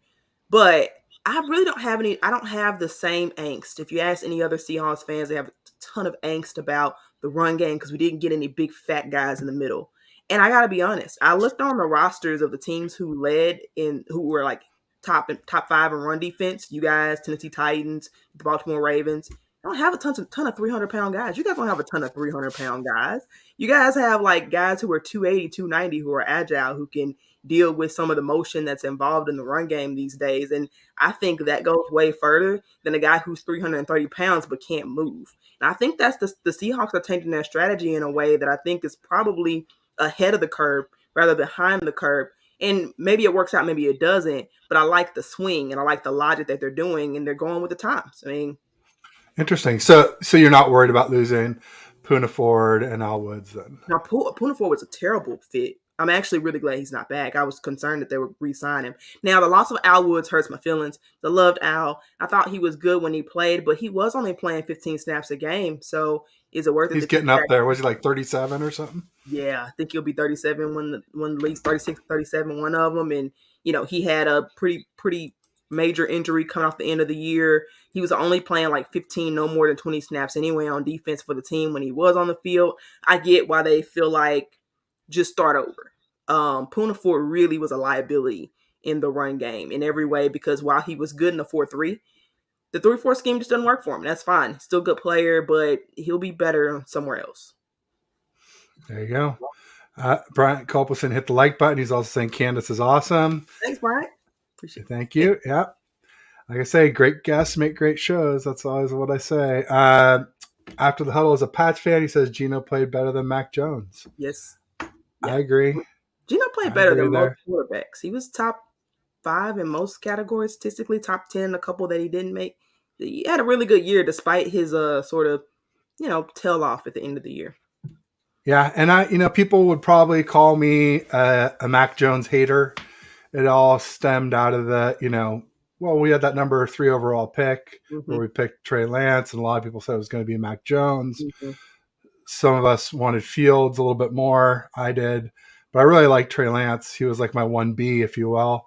Speaker 2: But I really don't have any. I don't have the same angst. If you ask any other Seahawks fans, they have a ton of angst about the run game because we didn't get any big fat guys in the middle. And I got to be honest, I looked on the rosters of the teams who were like top five in run defense. You guys, Tennessee Titans, the Baltimore Ravens. I don't have a ton of 300-pound guys. You guys don't have a ton of 300-pound guys. You guys have like guys who are 280, 290 who are agile, who can deal with some of the motion that's involved in the run game these days. And I think that goes way further than a guy who's 330 pounds but can't move. And I think that's the Seahawks are changing their strategy in a way that I think is probably ahead of the curve rather behind the curve. And maybe it works out, maybe it doesn't. But I like the swing and I like the logic that they're doing, and they're going with the times. I mean,
Speaker 1: interesting. So you're not worried about losing Puna Ford and Al Woods then?
Speaker 2: now Puna Ford was a terrible fit. I'm actually really glad he's not back. I was concerned that they would re-sign him. Now, the loss of Al Woods hurts my feelings. I loved Al. I thought he was good when he played, but he was only playing 15 snaps a game. So is it worth it?
Speaker 1: He's getting up there. Was he like 37 or something?
Speaker 2: Yeah, I think he'll be 37 when the league's 36, 37, one of them. And, he had a pretty major injury coming off the end of the year. He was only playing like 15, no more than 20 snaps anyway on defense for the team when he was on the field. I get why they feel like just start over. Puna Ford really was a liability in the run game in every way because while he was good in the 4-3, the 3-4 scheme just doesn't work for him. That's fine. Still a good player, but he'll be better somewhere else.
Speaker 1: There you go. Brian Culpison hit the like button. He's also saying Candace is awesome.
Speaker 2: Thanks, Brian. Appreciate it.
Speaker 1: Thank you. Yeah. Like I say, great guests make great shows. That's always what I say. After the huddle, as a Pats fan, he says Gino played better than Mac Jones.
Speaker 2: Yes.
Speaker 1: Yeah. I agree.
Speaker 2: Gino played better than most quarterbacks. He was top 5 in most categories, statistically, top 10, a couple that he didn't make. He had a really good year despite his sort of, tail off at the end of the year.
Speaker 1: Yeah, and people would probably call me a Mac Jones hater. It all stemmed out of the, we had that number 3 overall pick where we picked Trey Lance, and a lot of people said it was going to be Mac Jones. Some of us wanted Fields a little bit more. I did, but I really liked Trey Lance. He was like my 1B, if you will.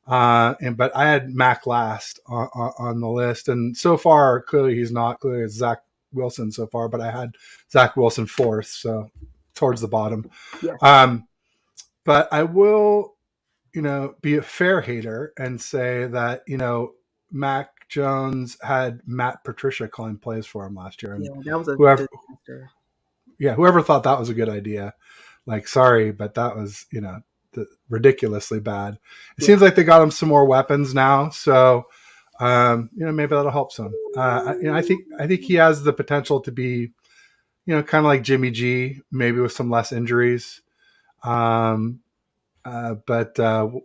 Speaker 1: But I had Mac last on the list, and so far, clearly he's not. Clearly it's Zach Wilson so far, but I had Zach Wilson 4th, so towards the bottom.
Speaker 2: Yeah.
Speaker 1: But I will, be a fair hater and say that, Mac Jones had Matt Patricia calling plays for him last year. And
Speaker 2: that was a
Speaker 1: disaster. Yeah, whoever thought that was a good idea, like, sorry, but that was, ridiculously bad. It seems like they got him some more weapons now, so maybe that'll help some. I think he has the potential to be, kind of like Jimmy G, maybe with some less injuries. But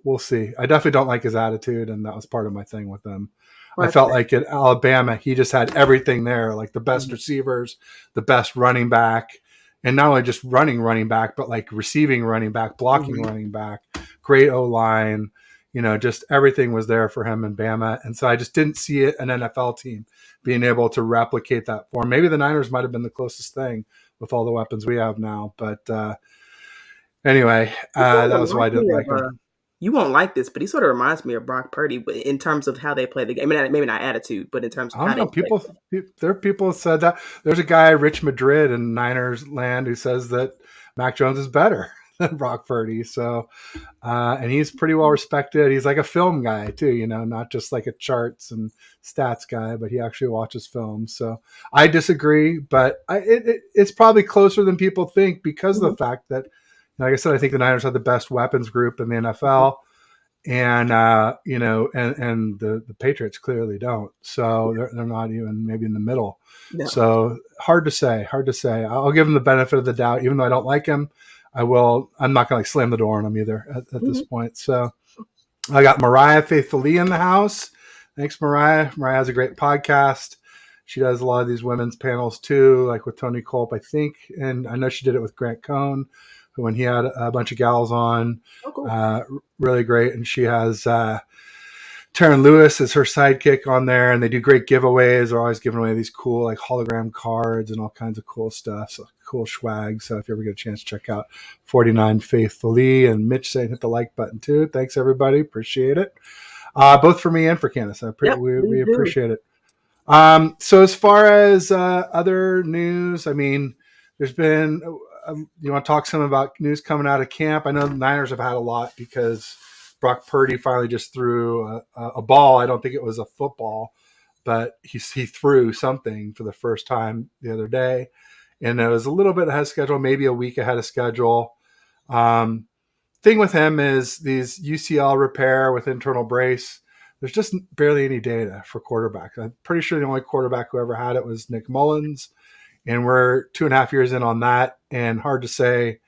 Speaker 1: we'll see. I definitely don't like his attitude, and that was part of my thing with him. I felt like at Alabama, he just had everything there, like the best receivers, the best running back, and not only just running back, but like receiving running back, blocking running back, great O-line, just everything was there for him in Bama. And so I just didn't see an NFL team being able to replicate that form. Maybe the Niners might have been the closest thing with all the weapons we have now. But anyway, that was why I didn't like him.
Speaker 2: You won't like this, but he sort of reminds me of Brock Purdy in terms of how they play the game. I mean, maybe not attitude, but in terms of how they play.
Speaker 1: There are people who said that. There's a guy, Rich Madrid in Niners land, who says that Mac Jones is better than Brock Purdy. So, and he's pretty well respected. He's like a film guy too, not just like a charts and stats guy, but he actually watches films. So I disagree, but it's probably closer than people think because of the fact that, like I said, I think the Niners have the best weapons group in the NFL. And and the Patriots clearly don't, so they're not even maybe in the middle.
Speaker 2: No.
Speaker 1: So hard to say. I'll give him the benefit of the doubt, even though I don't like him. I'm not gonna slam the door on him either at this point. So I got Mariah Faithfully in the house. Thanks, Mariah. Mariah has a great podcast. She does a lot of these women's panels too, like with Tony Kolb, I think, and I know she did it with Grant Cohn when he had a bunch of gals on.
Speaker 2: Oh, cool.
Speaker 1: Really great. And she has Taryn Lewis as her sidekick on there, and they do great giveaways. They're always giving away these cool like hologram cards and all kinds of cool stuff. So cool swag. So if you ever get a chance, check out 49 Faithfully. And Mitch saying hit the like button too. Thanks everybody. Appreciate it. Both for me and for Candace. We appreciate it. So as far as other news, I mean, there's been you want to talk some about news coming out of camp? I know the Niners have had a lot because Brock Purdy finally just threw a ball. I don't think it was a football, but he threw something for the first time the other day. And it was a little bit ahead of schedule, maybe a week ahead of schedule. Thing with him is these UCL repair with internal brace. There's just barely any data for quarterbacks. I'm pretty sure the only quarterback who ever had it was Nick Mullins. And we're 2.5 years in on that, and hard to say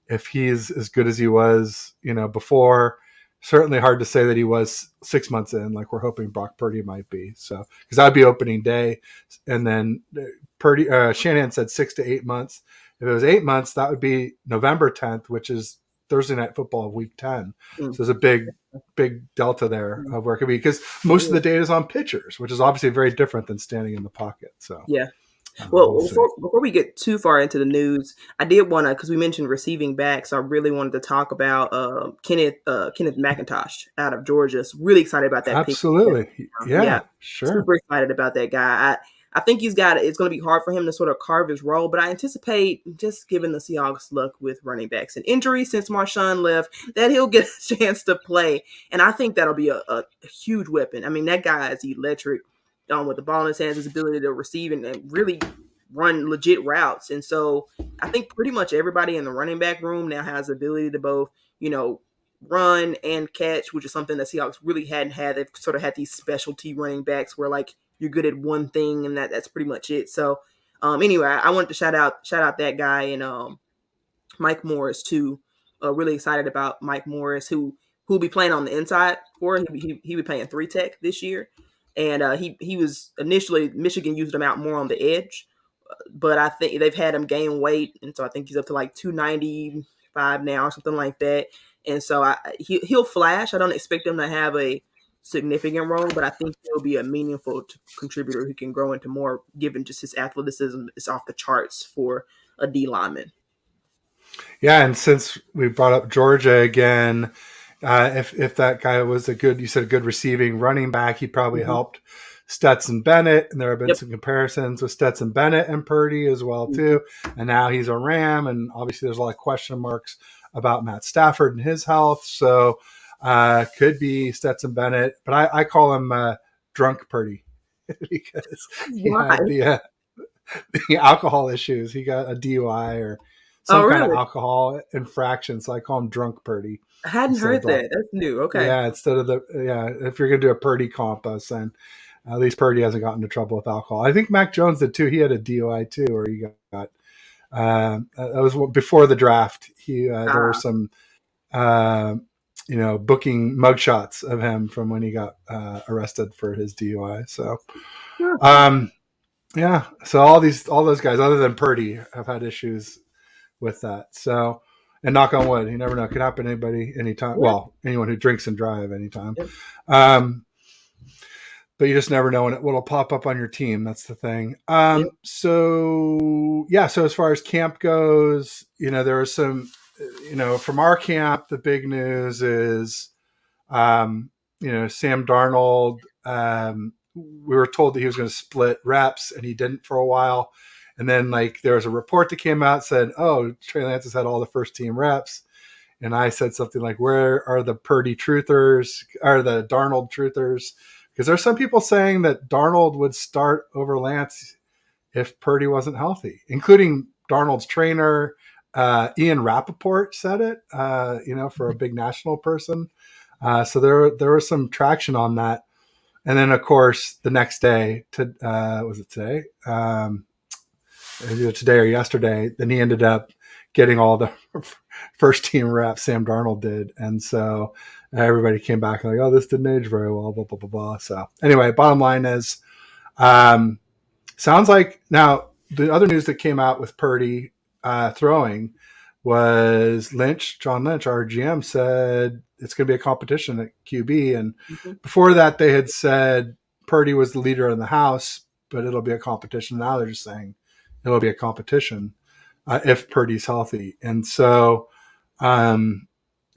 Speaker 1: if he's as good as he was, before. Certainly hard to say that he was 6 months in, like we're hoping Brock Purdy might be. So, because that'd be opening day, and then Shanahan said 6 to 8 months. If it was 8 months, that would be November 10th, which is Thursday Night Football of Week 10. So there's a big delta there of where it could be, because most of the data is on pitchers, which is obviously very different than standing in the pocket. So
Speaker 2: yeah. Well, before we get too far into the news, I did want to, because we mentioned receiving back, so I really wanted to talk about Kenneth McIntosh out of Georgia. So really excited about that.
Speaker 1: Absolutely.
Speaker 2: Pick.
Speaker 1: Yeah, sure.
Speaker 2: Super excited about that guy. I think it's going to be hard for him to sort of carve his role, but I anticipate, just given the Seahawks' luck with running backs and injuries since Marshawn left, that he'll get a chance to play. And I think that'll be a huge weapon. I mean, that guy is electric. With the ball in his hands, his ability to receive and really run legit routes. And so I think pretty much everybody in the running back room now has the ability to both, run and catch, which is something that Seahawks really hadn't had. They've sort of had these specialty running backs where like you're good at one thing and that's pretty much it. So anyway, I wanted to shout out that guy and Mike Morris too. Really excited about Mike Morris, who'll be playing on the inside for him. He'll be playing 3-tech this year. And he was initially, Michigan used him out more on the edge, but I think they've had him gain weight, and so I think he's up to like 295 now or something like that. And so he'll flash. I don't expect him to have a significant role, but I think he'll be a meaningful contributor who can grow into more, given just his athleticism is off the charts for a D lineman.
Speaker 1: Yeah, and since we brought up Georgia again, if that guy was a good receiving running back, he probably helped Stetson Bennett, and there have been some comparisons with Stetson Bennett and Purdy as well too. And now he's a Ram, and obviously there's a lot of question marks about Matt Stafford and his health. So could be Stetson Bennett, but I call him Drunk Purdy because he had the alcohol issues. He got a DUI or some kind of alcohol infraction, so I call him Drunk Purdy.
Speaker 2: I hadn't heard that. That's new. Okay.
Speaker 1: Yeah, instead of if you're going to do a Purdy comp, I was saying at least Purdy hasn't gotten into trouble with alcohol. I think Mac Jones did too. He had a DUI too, or he got that was before the draft. There were some booking mugshots of him from when he got arrested for his DUI. So so all those guys other than Purdy have had issues with that. So, and knock on wood, you never know. It could happen to anybody, anytime. Well, anyone who drinks and drive anytime. But you just never know what'll pop up on your team. That's the thing. So as far as camp goes, there was some, from our camp, the big news is, Sam Darnold, we were told that he was going to split reps, and he didn't for a while. And then like there was a report that came out said, oh, Trey Lance has had all the first team reps. And I said something like, where are the Purdy truthers, or the Darnold truthers? Because there's some people saying that Darnold would start over Lance if Purdy wasn't healthy, including Darnold's trainer. Ian Rappaport said it, for a big national person. So there was some traction on that. And then, of course, the next day, was it today? Either today or yesterday, then he ended up getting all the first team reps. Sam Darnold did, and so everybody came back and like, oh, this didn't age very well, blah blah blah blah. So anyway, bottom line is, sounds like now the other news that came out with Purdy throwing was John Lynch, our GM, said it's going to be a competition at QB, and before that they had said Purdy was the leader in the house, but it'll be a competition. Now they're just saying it'll be a competition if Purdy's healthy. And so a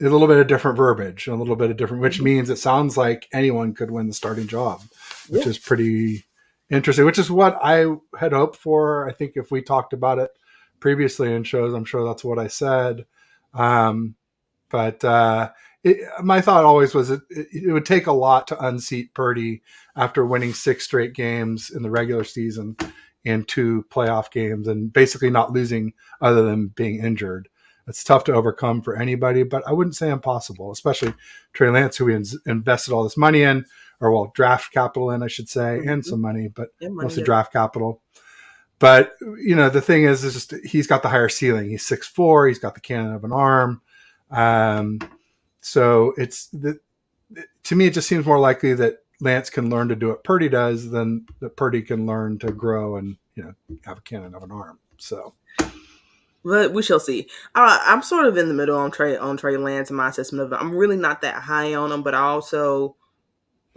Speaker 1: little bit of different verbiage, a little bit of different, which means it sounds like anyone could win the starting job, which is pretty interesting, which is what I had hoped for. I think if we talked about it previously in shows, I'm sure that's what I said. But my thought always was it would take a lot to unseat Purdy after winning 6 straight games in the regular season and 2 playoff games and basically not losing other than being injured. It's tough to overcome for anybody, but I wouldn't say impossible, especially Trey Lance, who we invested all this money in, or draft capital in, I should say, and some money, but mostly draft capital. But, the thing is just he's got the higher ceiling. He's 6'4", he's got the cannon of an arm. So to me, it just seems more likely that Lance can learn to do what Purdy does than that Purdy can learn to grow and, have a cannon of an arm. So,
Speaker 2: but we shall see. I'm sort of in the middle on Trey Lance and my assessment of it. I'm really not that high on him, but I also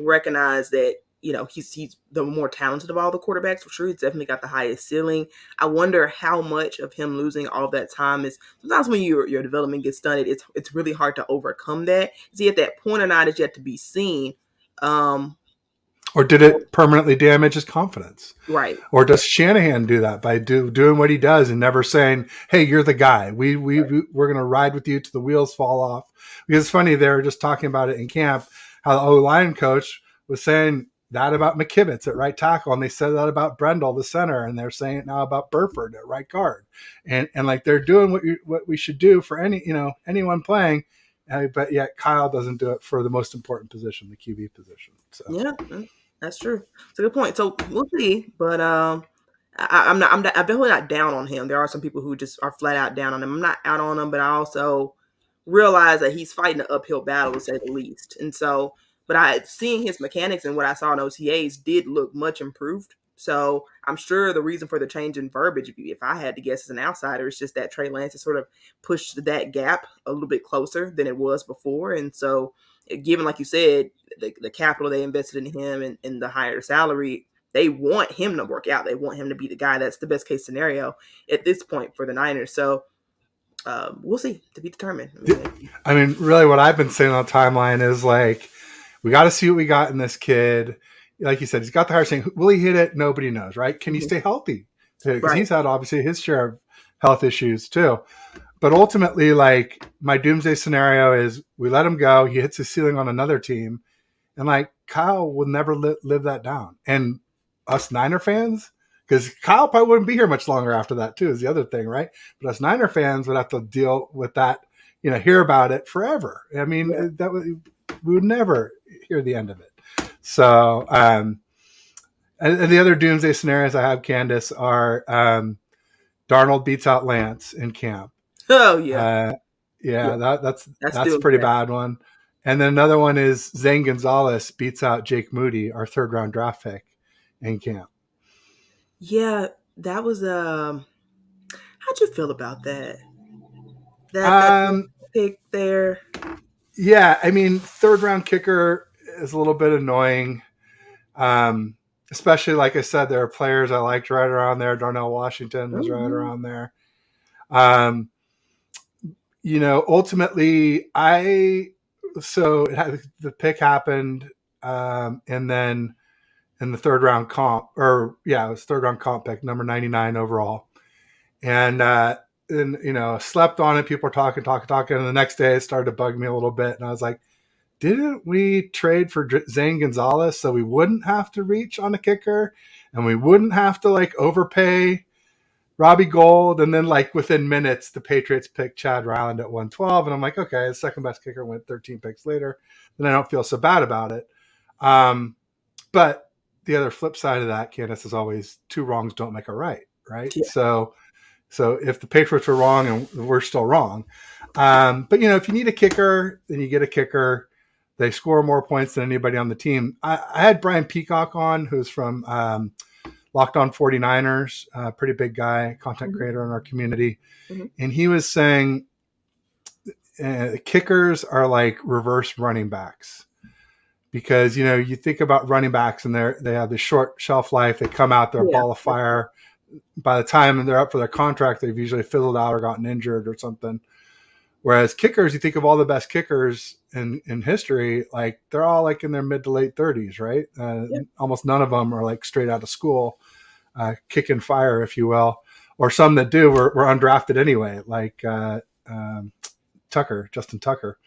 Speaker 2: recognize that he's the more talented of all the quarterbacks for sure. He's definitely got the highest ceiling. I wonder how much of him losing all that time is sometimes when your development gets stunted, it's really hard to overcome that. Is he at that point or not is yet to be seen.
Speaker 1: Or did it permanently damage his confidence?
Speaker 2: Right.
Speaker 1: Or does Shanahan do that by doing what he does and never saying, "Hey, you're the guy. We're going to ride with you till the wheels fall off"? Because it's funny, they were just talking about it in camp how the O-line coach was saying that about McKivitz at right tackle, and they said that about Brendel, the center, and they're saying it now about Burford at right guard, and like they're doing what we should do for anyone playing. But yet Kyle doesn't do it for the most important position, the QB position. So
Speaker 2: yeah, that's true. It's a good point. So we'll see, but I'm definitely not down on him. There are some people who just are flat out down on him. I'm not out on him, but I also realize that he's fighting an uphill battle to say the least. And so, but seeing his mechanics and what I saw in OTAs did look much improved. So I'm sure the reason for the change in verbiage, if I had to guess as an outsider, is just that Trey Lance has sort of pushed that gap a little bit closer than it was before. And so, given, like you said, the capital they invested in him and the higher salary, they want him to work out. They want him to be the guy. That's the best case scenario at this point for the Niners. So we'll see, to be determined.
Speaker 1: I mean, really what I've been saying on the timeline is like, we got to see what we got in this kid. Like you said, he's got the heart saying, will he hit it? Nobody knows, right? Can he stay healthy? Because he's had obviously his share of health issues too. But ultimately, like, my doomsday scenario is we let him go. He hits his ceiling on another team. And like Kyle will never live that down. And us Niner fans, because Kyle probably wouldn't be here much longer after that too, is the other thing, right? But us Niner fans would have to deal with that, hear about it forever. I mean, we would never hear the end of it. So, and the other doomsday scenarios I have, Candace, are Darnold beats out Lance in camp.
Speaker 2: Oh yeah,
Speaker 1: that's a pretty bad one. And then another one is Zane Gonzalez beats out Jake Moody, our 3rd round draft pick, in camp.
Speaker 2: Yeah, that was how'd you feel about that? That pick there.
Speaker 1: Yeah, I mean, 3rd round kicker is a little bit annoying. Especially, like I said, there are players I liked right around there. Darnell Washington was right around there. Ultimately, the pick happened, and then in the third round comp, or yeah, it was third round comp pick, number 99 overall. And you know, slept on it. People were talking. And the next day it started to bug me a little bit. And I was like, didn't we trade for Zane Gonzalez so we wouldn't have to reach on a kicker and we wouldn't have to like overpay Robbie Gold? And then like within minutes, the Patriots picked Chad Ryland at 112. And I'm like, okay, the second best kicker went 13 picks later. Then I don't feel so bad about it. But the other flip side of that, Candace, is always two wrongs don't make a right, right?
Speaker 2: Yeah.
Speaker 1: So if the Patriots were wrong and we're still wrong, but you know, if you need a kicker, then you get a kicker. They score more points than anybody on the team. I had Brian Peacock on, who's from Locked On 49ers, pretty big guy, content creator in our community. And he was saying kickers are like reverse running backs. Because, you know, you think about running backs and they have the short shelf life. They come out, they're a ball of fire. By the time they're up for their contract, they've usually fizzled out or gotten injured or something. Whereas kickers, you think of all the best kickers in history, like they're all like in their mid to late 30s, right? Almost none of them are like straight out of school, kicking fire, if you will. Or some that do were undrafted anyway, like Justin Tucker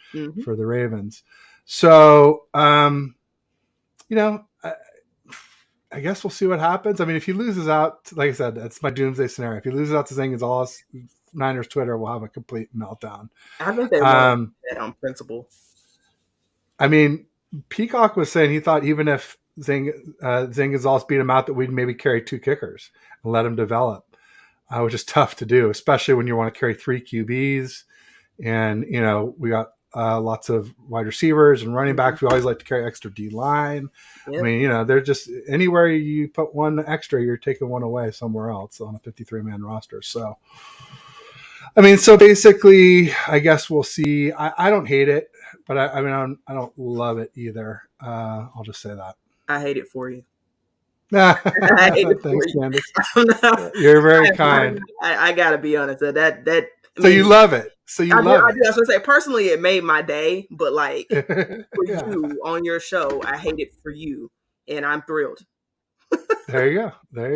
Speaker 1: for the Ravens. So, you know, I guess we'll see what happens. I mean, if he loses out, like I said, that's my doomsday scenario. If he loses out to Zane Gonzalez, Niners Twitter will have a complete meltdown.
Speaker 2: I think they want that on principle.
Speaker 1: I mean, Peacock was saying he thought even if Zane Gonzalez beat him out, that we'd maybe carry two kickers and let him develop, which is tough to do, especially when you want to carry three QBs. And, you know, we got lots of wide receivers and running backs. We always like to carry extra D line. I mean, you know, they're just anywhere you put one extra, you're taking one away somewhere else on a 53-man roster. So, I mean, so basically, I guess we'll see. I don't hate it, but I mean, I don't love it either. I'll just say that.
Speaker 2: I hate it for you.
Speaker 1: Thanks, Candace. You're very kind.
Speaker 2: I gotta be honest.
Speaker 1: So you love it. So you love it.
Speaker 2: I do. I was gonna say, personally, it made my day, but like for you on your show, I hate it for you, and I'm thrilled.
Speaker 1: There you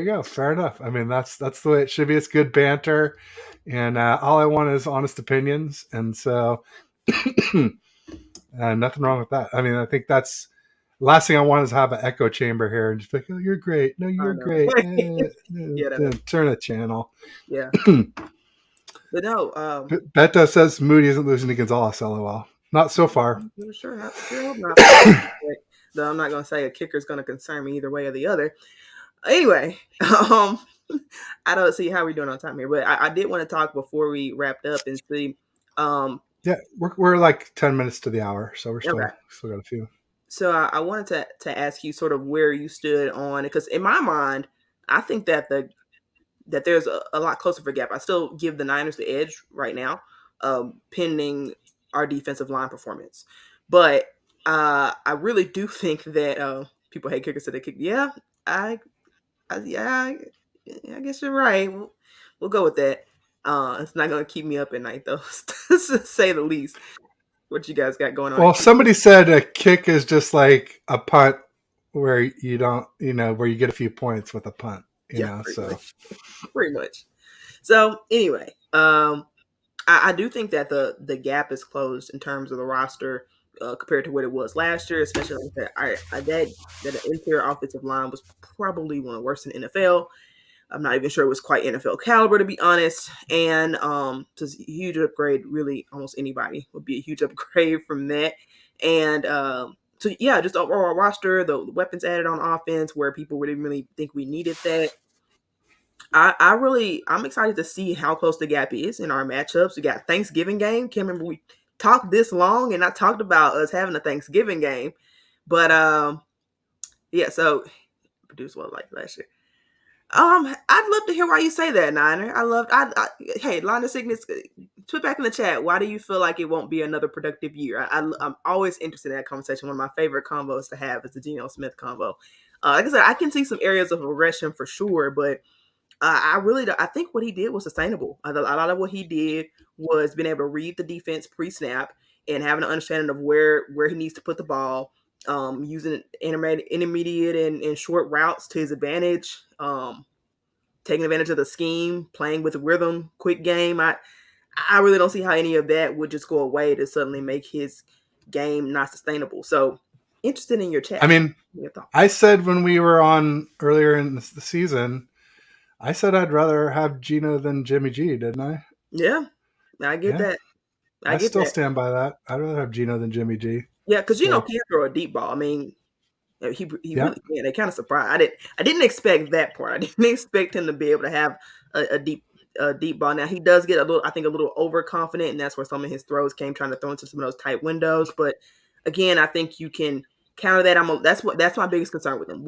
Speaker 1: go. Fair enough. I mean, that's the way it should be. It's good banter, and all I want is honest opinions, and so nothing wrong with that. I mean, I think that's the last thing I want is to have an echo chamber here and just be like, oh, you're great. No, you're great. Turn the channel.
Speaker 2: Yeah. But no,
Speaker 1: Beta says Moody isn't losing to Gonzalez. LOL. Not so far.
Speaker 2: Sure not. Though I'm not going to say a kicker is going to concern me either way or the other. Anyway, I don't see how we're doing on time here, but I did want to talk before we wrapped up and see.
Speaker 1: Yeah, we're like 10 minutes to the hour, so we're still got a few.
Speaker 2: So I wanted to ask you sort of where you stood on it, because in my mind, I think that there's a lot closer of a gap. I still give the Niners the edge right now, pending our defensive line performance. But I really do think that people hate kickers, so they kick. Yeah, I guess you're right. We'll go with that. It's not going to keep me up at night, though, to say the least. What you guys got going on?
Speaker 1: Well, somebody said a kick is just like a punt where you don't, where you get a few points with a punt.
Speaker 2: Pretty much. So anyway, I do think that the gap is closed in terms of the roster compared to what it was last year, especially like that the interior offensive line was probably one of the worst in the NFL. I'm not even sure it was quite NFL caliber, to be honest. And just a huge upgrade. Really, almost anybody would be a huge upgrade from that. And so yeah, just overall roster, the weapons added on offense, where people didn't really think we needed that. I'm excited to see how close the gap is in our matchups. We got Thanksgiving game. Can't remember we talked this long and I talked about us having a Thanksgiving game. But yeah, so produced well like last year. I'd love to hear why you say that, Niner. Hey, Line of Sickness, put back in the chat. Why do you feel like it won't be another productive year? I'm always interested in that conversation. One of my favorite combos to have is the Geno Smith combo. Like I said, I can see some areas of regression for sure, but I think what he did was sustainable. A lot of what he did was being able to read the defense pre-snap and having an understanding of where he needs to put the ball using intermediate and short routes to his advantage, taking advantage of the scheme, playing with rhythm, quick game. I really don't see how any of that would just go away to suddenly make his game not sustainable. So interested in your
Speaker 1: I
Speaker 2: chat.
Speaker 1: mean,
Speaker 2: Your thoughts.
Speaker 1: I said when we were on earlier in the season, I said I'd rather have Gino than Jimmy G, didn't I?
Speaker 2: Yeah, I get
Speaker 1: Yeah,
Speaker 2: that. I
Speaker 1: I
Speaker 2: get
Speaker 1: still
Speaker 2: that.
Speaker 1: stand by that. I'd rather have Gino than Jimmy G.
Speaker 2: Yeah, because
Speaker 1: Still,
Speaker 2: can throw a deep ball. I mean, he
Speaker 1: yeah.
Speaker 2: really can. They kind of surprised. I didn't expect that part. I didn't expect him to be able to have a deep ball. Now he does get a little overconfident, and that's where some of his throws came, trying to throw into some of those tight windows. But again, I think you can counter that. That's my biggest concern with him.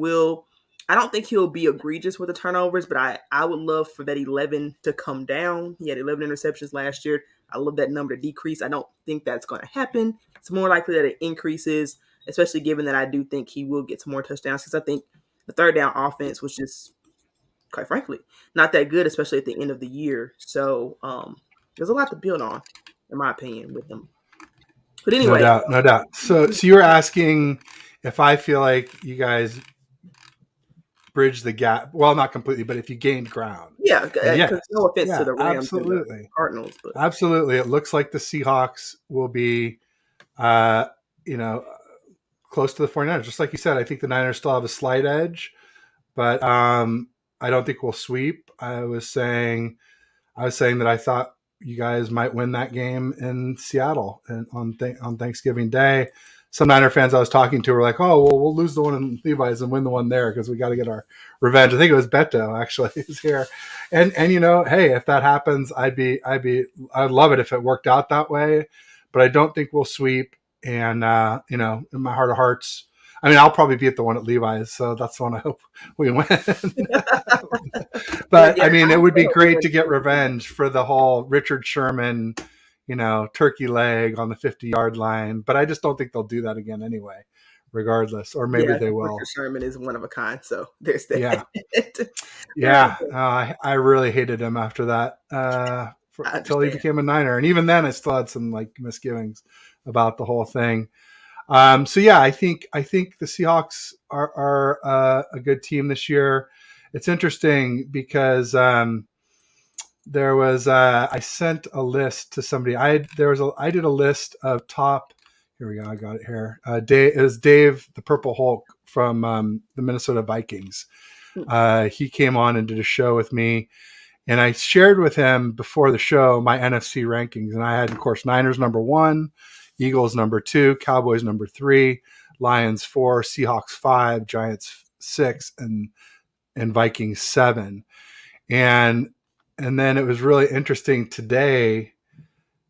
Speaker 2: I don't think he'll be egregious with the turnovers, but I would love for that 11 to come down. He had 11 interceptions last year. I love that number to decrease. I don't think that's going to happen. It's more likely that it increases, especially given that I do think he will get some more touchdowns, because I think the third down offense was just, quite frankly, not that good, especially at the end of the year. So there's a lot to build on, in my opinion, with him. But
Speaker 1: No
Speaker 2: anyway,
Speaker 1: doubt, no doubt. So you're asking if I feel like you guys bridge the gap. Well, not completely, but if you gained ground.
Speaker 2: yeah,
Speaker 1: And
Speaker 2: because
Speaker 1: yes,
Speaker 2: no offense to
Speaker 1: yeah,
Speaker 2: the Rams and the
Speaker 1: absolutely.
Speaker 2: Cardinals, but
Speaker 1: Absolutely. It looks like the Seahawks will be, uh, you know, close to the 49ers. Just like you said, I think the Niners still have a slight edge, but I don't think we'll sweep. I was saying that I thought you guys might win that game in Seattle and on Thanksgiving Day. Some Niner fans I was talking to were like, "Oh, well, we'll lose the one in Levi's and win the one there because we got to get our revenge." I think it was Beto actually who's here, and hey, if that happens, I'd love it if it worked out that way, but I don't think we'll sweep. And in my heart of hearts, I mean, I'll probably be at the one at Levi's, so that's the one I hope we win.
Speaker 2: but
Speaker 1: But
Speaker 2: yeah,
Speaker 1: I mean,
Speaker 2: I
Speaker 1: it would
Speaker 2: really
Speaker 1: be
Speaker 2: hope we
Speaker 1: great
Speaker 2: win.
Speaker 1: to get revenge for the whole Richard Sherman, turkey leg on the 50-yard line. But I just don't think they'll do that again anyway, regardless. Or maybe
Speaker 2: Yeah,
Speaker 1: they
Speaker 2: Richard
Speaker 1: will.
Speaker 2: Sherman is one of a kind, so there's that.
Speaker 1: Yeah. Yeah. I really hated him after that
Speaker 2: I
Speaker 1: until he
Speaker 2: understand.
Speaker 1: became a Niner. And even then, I still had some misgivings about the whole thing. So yeah, I think the Seahawks are a good team this year. It's interesting because there was I sent a list to somebody. I did a list of top. Here we go. I got it here. It was Dave the Purple Hulk from the Minnesota Vikings. He came on and did a show with me, and I shared with him before the show my NFC rankings, and I had, of course, Niners number 1, Eagles number 2, Cowboys number 3, Lions 4, Seahawks 5, Giants 6, and Vikings 7. And then it was really interesting today.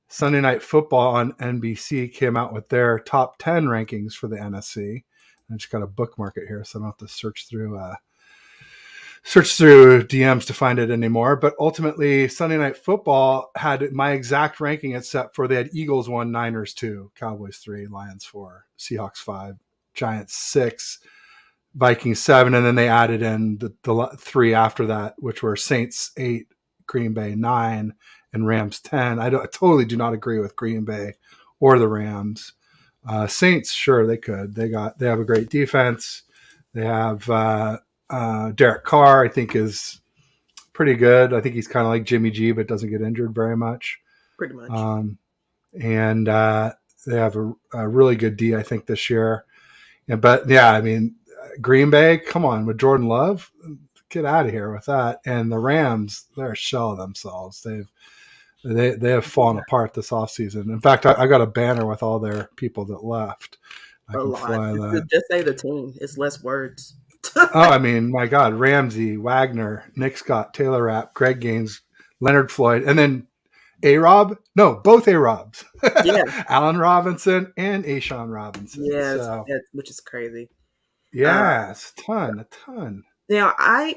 Speaker 1: Sunday Night Football on NBC came out with their top 10 rankings for the NFC. I just got to bookmark it here, so I don't have to search through DMs to find it anymore. But ultimately, Sunday Night Football had my exact ranking, except for they had Eagles 1, Niners 2, Cowboys 3, Lions 4, Seahawks 5, Giants 6, Vikings 7, and then they added in the 3 after that, which were Saints 8, Green Bay 9, and Rams 10. I totally do not agree with Green Bay or the Rams. Saints, sure, they could. They have a great defense. They have Derek Carr, I think, is pretty good. I think he's kind of like Jimmy G, but doesn't get injured very much.
Speaker 2: Pretty much.
Speaker 1: And they have a really good D, I think, this year. But yeah, I mean, Green Bay, come on, with Jordan Love, get out of here with that. And the Rams, they're a shell of themselves. They have fallen apart this offseason. In fact, I got a banner with all their people that left. I
Speaker 2: A
Speaker 1: can
Speaker 2: lot.
Speaker 1: fly that.
Speaker 2: Just say the team. It's less words.
Speaker 1: Oh, I mean, my God, Ramsey, Wagner, Nick Scott, Taylor Rapp, Greg Gaines, Leonard Floyd, and then A-Rob? No, both A-Robs.
Speaker 2: Yeah.
Speaker 1: Allen Robinson and Ashawn Robinson.
Speaker 2: Yeah,
Speaker 1: So,
Speaker 2: which is crazy.
Speaker 1: yes, a ton.
Speaker 2: Now, I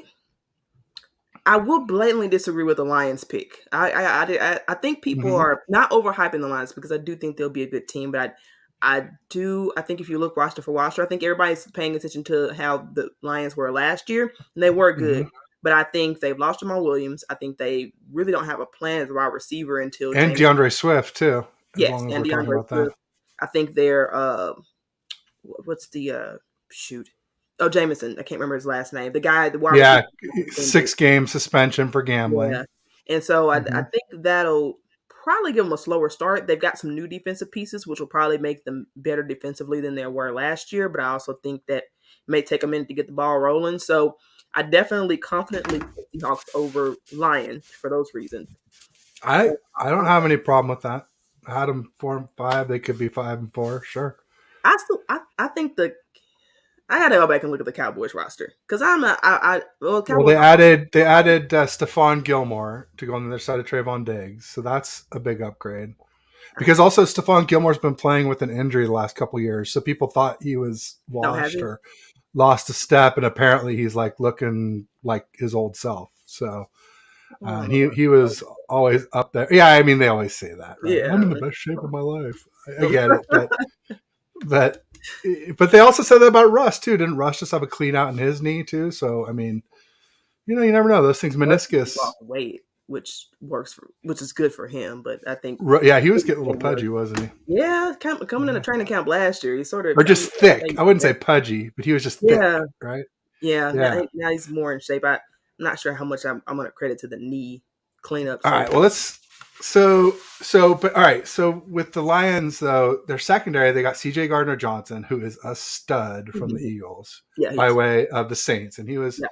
Speaker 2: will blatantly disagree with the Lions pick. I think people
Speaker 1: Mm-hmm.
Speaker 2: are not overhyping the Lions, because I do think they'll be a good team, but I think if you look roster for roster, I think everybody's paying attention to how the Lions were last year, and they were
Speaker 1: Mm-hmm.
Speaker 2: good. But I think they've lost Jamal Williams. I think they really don't have a plan as a wide receiver until
Speaker 1: And
Speaker 2: James.
Speaker 1: DeAndre Swift, too, as
Speaker 2: Yes,
Speaker 1: long as
Speaker 2: and
Speaker 1: we're talking
Speaker 2: DeAndre
Speaker 1: about that.
Speaker 2: Swift. I think they're what's the shoot? Oh, Jameson. I can't remember his last name. The guy, the wide receiver,
Speaker 1: Yeah,
Speaker 2: suspended.
Speaker 1: 6-game suspension for
Speaker 2: Yeah,
Speaker 1: gambling.
Speaker 2: and so I
Speaker 1: Hmm.
Speaker 2: think that'll probably give them a slower start. They've got some new defensive pieces, which will probably make them better defensively than they were last year. But I also think that it may take a minute to get the ball rolling. So I definitely confidently put Seahawks over Lions for those reasons.
Speaker 1: I don't have any problem with that. I had them 4-5. They could be 5-4. Sure.
Speaker 2: I think I got to go back and look at the Cowboys roster because I'm not well
Speaker 1: Well,
Speaker 2: Cowboys.
Speaker 1: they added Stephon Gilmore to go on the other side of Trayvon Diggs, so that's a big upgrade. Because also Stephon Gilmore's been playing with an injury the last couple of years, so people thought he was
Speaker 2: Don't have
Speaker 1: washed
Speaker 2: it.
Speaker 1: or lost a step, and apparently he's like looking like his old self. So
Speaker 2: Oh Lord.
Speaker 1: he was always up there. Yeah, I mean they always say that, right? I'm
Speaker 2: Yeah.
Speaker 1: in the best shape of my life. I get it, but but they also said that about Russ too. Didn't Russ just have a clean out in his knee too? So I mean, you never know. Those things, meniscus.
Speaker 2: Lost weight, which is good for him. But I think
Speaker 1: Yeah, he was getting a little pudgy, wasn't he?
Speaker 2: yeah, coming in the training camp last year, he sort of
Speaker 1: Or
Speaker 2: kind of
Speaker 1: just thick. I wouldn't say pudgy, but he was just thick,
Speaker 2: yeah,
Speaker 1: right?
Speaker 2: yeah.
Speaker 1: Yeah.
Speaker 2: Now he's more in shape. I'm not sure how much I'm going to credit to the knee cleanup
Speaker 1: All
Speaker 2: surgery.
Speaker 1: right. Well, but all right. So with the Lions, though, their secondary, they got C.J. Gardner Johnson, who is a stud from the Eagles
Speaker 2: Yeah,
Speaker 1: by way of the Saints, and he was
Speaker 2: yeah,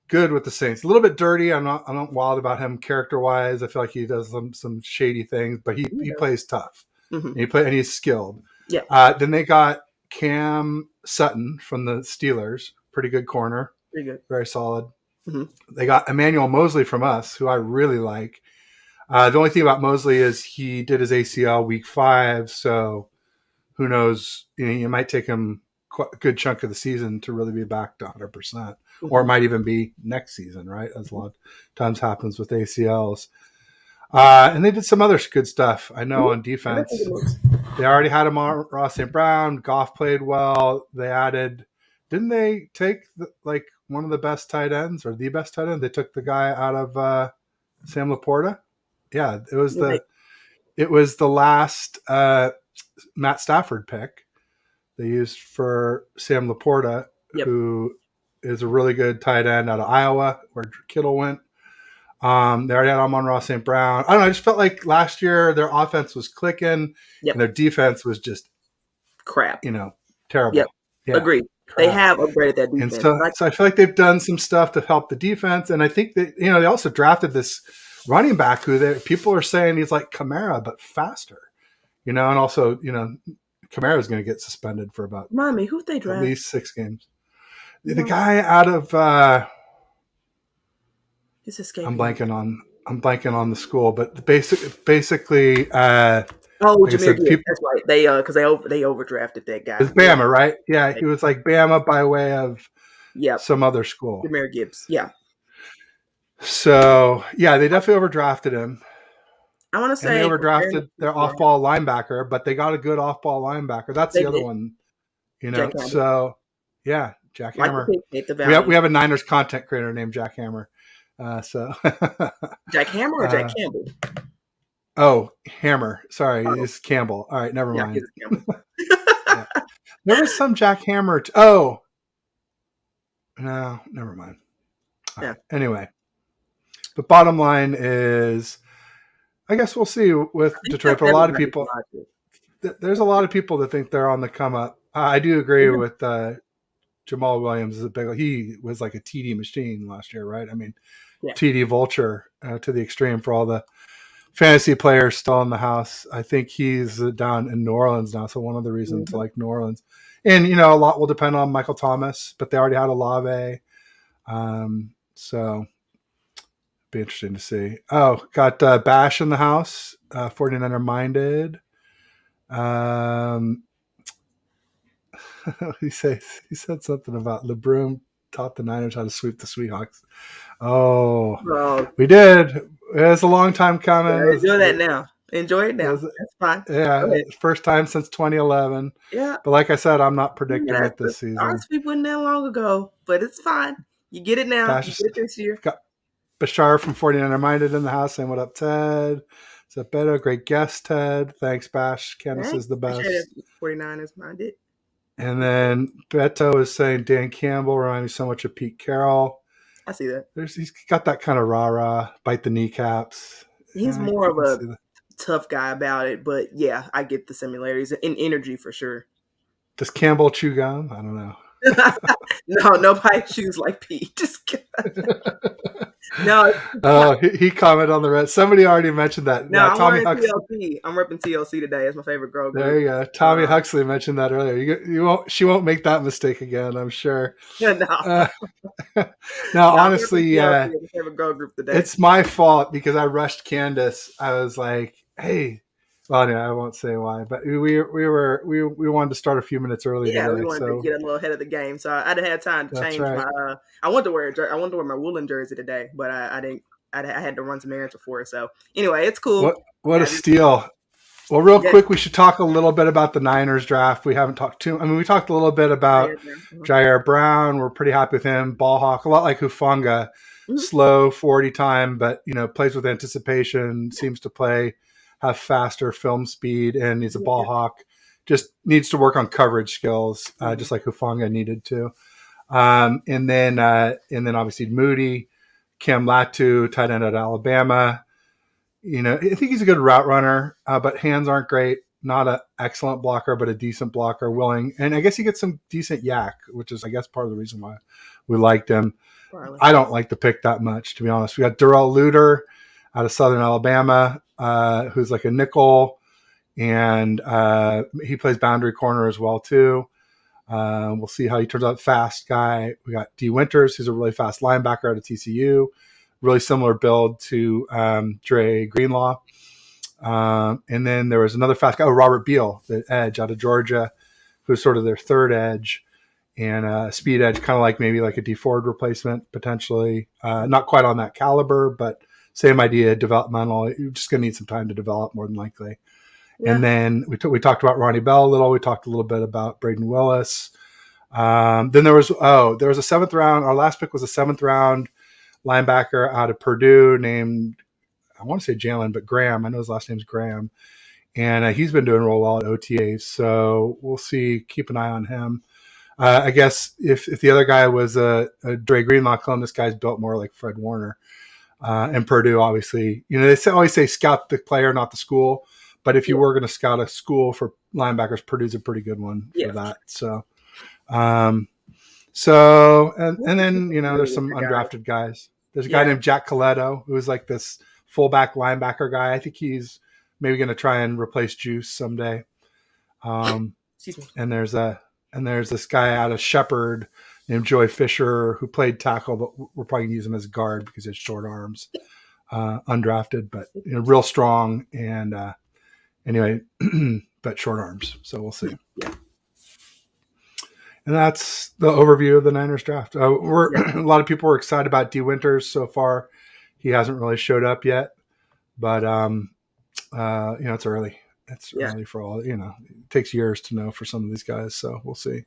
Speaker 1: good with the Saints. A little bit dirty. I'm not wild about him character wise. I feel like he does some shady things, but he plays tough.
Speaker 2: mm-hmm.
Speaker 1: And he's skilled.
Speaker 2: Yeah.
Speaker 1: Then they got Cam Sutton from the Steelers, pretty good corner,
Speaker 2: Pretty good.
Speaker 1: very solid.
Speaker 2: Mm-hmm.
Speaker 1: They got Emmanuel Mosley from us, who I really like. The only thing about Mosley is he did his ACL week 5, so who knows? It might take him a good chunk of the season to really be back to 100%, mm-hmm. or it might even be next season, right? As a lot of times happens with ACLs. And they did some other good stuff. I know on defense, they already had him on Ross St. Brown. Goff played well. They added, didn't they take one of the best tight ends or the best tight end? They took the guy out of Sam Laporta. Yeah, it was the last Matt Stafford pick they used for Sam Laporta, who is a really good tight end out of Iowa, where Kittle went. They already had Amon-Ra St. Brown. I don't know. I just felt like last year their offense was clicking, and their defense was just
Speaker 2: crap.
Speaker 1: Terrible.
Speaker 2: Yep. Yeah, agreed. Crap. They have upgraded that defense.
Speaker 1: And so I feel like they've done some stuff to help the defense, and I think that they also drafted this running back who people are saying he's like Kamara but faster, and also Kamara is going to get suspended for about
Speaker 2: who they draft?
Speaker 1: At least 6 games. The guy out of
Speaker 2: he's escaping.
Speaker 1: I'm blanking on the school, but basically
Speaker 2: Jameer Gibbs. That's right. They because they overdrafted that guy.
Speaker 1: It's Bama, right? Yeah, he was like Bama by way of some other school.
Speaker 2: Jameer Gibbs. Yeah.
Speaker 1: So yeah, they definitely overdrafted him.
Speaker 2: I want to say
Speaker 1: they overdrafted their off-ball linebacker, but they got a good off-ball linebacker. That's the other one, So yeah, Jack Hammer. We have a Niners content creator named Jack Hammer.
Speaker 2: Jack Hammer or Jack Campbell?
Speaker 1: Oh, Hammer. Sorry, it's Campbell. All right, never mind. Yeah. There was some Jack Hammer. No, never mind. Yeah. Right. Anyway, but bottom line is, I guess we'll see with Detroit. But a lot of people, there's a lot of people that think they're on the come up. I do agree with Jamal Williams. He was like a TD machine last year, right? I mean, TD vulture to the extreme for all the fantasy players still in the house. I think he's down in New Orleans now. So one of the reasons to like New Orleans, and a lot will depend on Michael Thomas, but they already had Olave. So be interesting to see. Oh, got Bash in the house, 49er minded. He said something about LeBron taught the Niners how to sweep the Seahawks. Oh, we did. It was a long time coming.
Speaker 2: Yeah, enjoy that now. Enjoy it now. That's fine.
Speaker 1: Yeah, first time since 2011.
Speaker 2: Yeah.
Speaker 1: But like I said, I'm not predicting it this season.
Speaker 2: Our sweep wasn't that long ago, but it's fine. You get it now. You get it this year.
Speaker 1: Got Bashar from 49er Minded in the house saying, "What up, Ted? Is that better? Great guest, Ted. Thanks, Bash. Candace is the best.
Speaker 2: 49ers Minded.
Speaker 1: And then Beto is saying Dan Campbell reminds me so much of Pete Carroll.
Speaker 2: I see that.
Speaker 1: He's got that kind of rah-rah, bite the kneecaps.
Speaker 2: He's
Speaker 1: I
Speaker 2: more of
Speaker 1: can
Speaker 2: a
Speaker 1: see that.
Speaker 2: tough guy about it, but yeah, I get the similarities in energy for sure.
Speaker 1: Does Campbell chew gum? I don't know.
Speaker 2: No, nobody chews like Pete. Just no,
Speaker 1: He commented on the red. Somebody already mentioned that.
Speaker 2: no.
Speaker 1: Yeah,
Speaker 2: I'm
Speaker 1: Tommy
Speaker 2: wearing
Speaker 1: Huxley.
Speaker 2: TLC. I'm repping TLC today. It's my favorite girl
Speaker 1: There
Speaker 2: group.
Speaker 1: you go. Tommy Huxley mentioned that earlier. You won't. She won't make that mistake again. I'm sure.
Speaker 2: No,
Speaker 1: Uh, now,
Speaker 2: no, I'm repping
Speaker 1: honestly,
Speaker 2: TLC. It's my favorite girl group today.
Speaker 1: it's my fault because I rushed Candace. I was like, "Hey, well, no, I won't say why, but we wanted to start a few minutes early
Speaker 2: Yeah, we
Speaker 1: today,
Speaker 2: wanted to
Speaker 1: so
Speaker 2: get a little ahead of the game, so I didn't have time to
Speaker 1: that's
Speaker 2: change my.
Speaker 1: right.
Speaker 2: I wanted to wear I wanted to wear my woolen jersey today, but I didn't. I had to run some errands before. So anyway, it's cool.
Speaker 1: What a
Speaker 2: Have you?
Speaker 1: steal! Well, real
Speaker 2: Yeah,
Speaker 1: quick, we should talk a little bit about the Niners draft. We haven't talked too. I mean, we talked a little bit about Jair Brown. We're pretty happy with him. Ball hawk, a lot like Hufanga,
Speaker 2: Mhm.
Speaker 1: slow 40 time, but plays with anticipation. Seems to have faster film speed, and he's a ball hawk. Just needs to work on coverage skills, just like Hufanga needed to. And then obviously Moody, Cam Latu, tight end at Alabama. I think he's a good route runner, but hands aren't great. Not an excellent blocker, but a decent blocker, willing. And I guess he gets some decent yak, which is, I guess, part of the reason why we liked him.
Speaker 2: Probably.
Speaker 1: I don't like the pick that much, to be honest. We got Darrell Luter out of Southern Alabama, who's like a nickel, and he plays boundary corner as well, too. We'll see how he turns out. Fast guy. We got D. Winters, who's a really fast linebacker out of TCU. Really similar build to Dre Greenlaw. And then there was another fast guy, Robert Beal, the edge out of Georgia, who's sort of their third edge and a speed edge, kind of like maybe like a D Ford replacement potentially. Not quite on that caliber, but same idea, developmental. You're just going to need some time to develop more than likely. Yeah. And then we talked about Ronnie Bell a little. We talked a little bit about Braden Willis. Then there was a seventh round. Our last pick was a seventh round linebacker out of Purdue named, I want to say Jalen, but Graham. I know his last name's Graham. And he's been doing real well at OTAs. So we'll see. Keep an eye on him. I guess if the other guy was a Dre Greenlaw clone, this guy's built more like Fred Warner. And Purdue, obviously, they always say scout the player, not the school. But if you were going to scout a school for linebackers, Purdue's a pretty good one for that. So, and then there's some undrafted guys. There's a guy named Jack Coletto who's like this fullback linebacker guy. I think he's maybe going to try and replace Juice someday. And there's this guy out of Shepherd named Joey Fisher who played tackle, but we're probably going to use him as guard because he has short arms. Undrafted, but real strong and anyway, but short arms. So we'll see.
Speaker 2: Yeah.
Speaker 1: And that's the overview of the Niners draft. A lot of people were excited about D. Winters so far. He hasn't really showed up yet, but it's early. It's early for all. It takes years to know for some of these guys. So we'll see.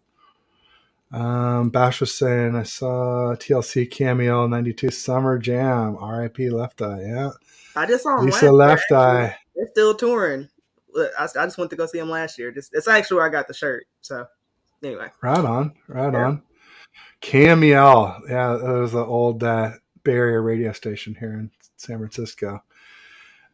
Speaker 1: Bash was saying I saw TLC cameo 92 Summer Jam. R.I.P. Left Eye. Yeah,
Speaker 2: I just saw him
Speaker 1: Lisa Left Eye.
Speaker 2: They're still touring. I just went to go see him last year. It's actually where I got the shirt. So anyway,
Speaker 1: right on. Cameo. Yeah, that was the old Bay Area radio station here in San Francisco.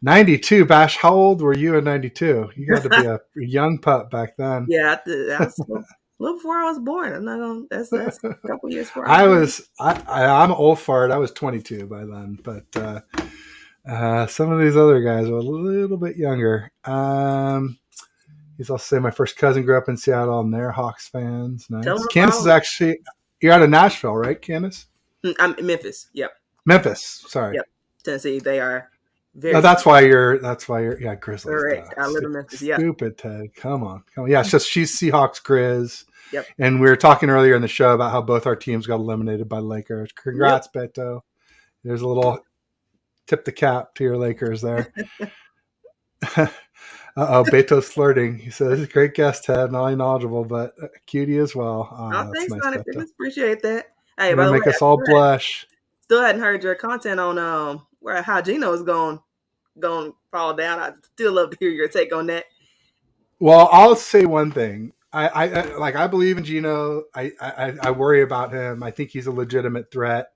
Speaker 1: 92. Bash, how old were you in 92? You had to be a young pup back then.
Speaker 2: Yeah, I was a little before I was born. I'm not gonna. That's a couple years before.
Speaker 1: I'm old fart. I was 22 by then, but some of these other guys are a little bit younger. He's also saying my first cousin grew up in Seattle, and they're Hawks fans. Nice. Candace is actually, you're out of Nashville, right, Candace?
Speaker 2: I'm in Memphis. Yep.
Speaker 1: Memphis. Sorry.
Speaker 2: Yep. Tennessee. They are.
Speaker 1: That's why you're Grizzlies.
Speaker 2: Correct. I live in Memphis. Yeah.
Speaker 1: Stupid Ted. Come on. Yeah, it's just she's Seahawks Grizz.
Speaker 2: Yep.
Speaker 1: And we were talking earlier in the show about how both our teams got eliminated by the Lakers. Congrats, Beto. There's a little tip the cap to your Lakers there. Beto's flirting. He says, great guest, Ted, not only knowledgeable, but cutie as well.
Speaker 2: Thanks, nice, Beto. Appreciate that. Hey,
Speaker 1: by the way, make us all blush.
Speaker 2: Still hadn't heard your content on how Gino is going fall down. I'd still love to hear your take on that.
Speaker 1: Well, I'll say one thing. I believe in Geno. I worry about him. I think he's a legitimate threat.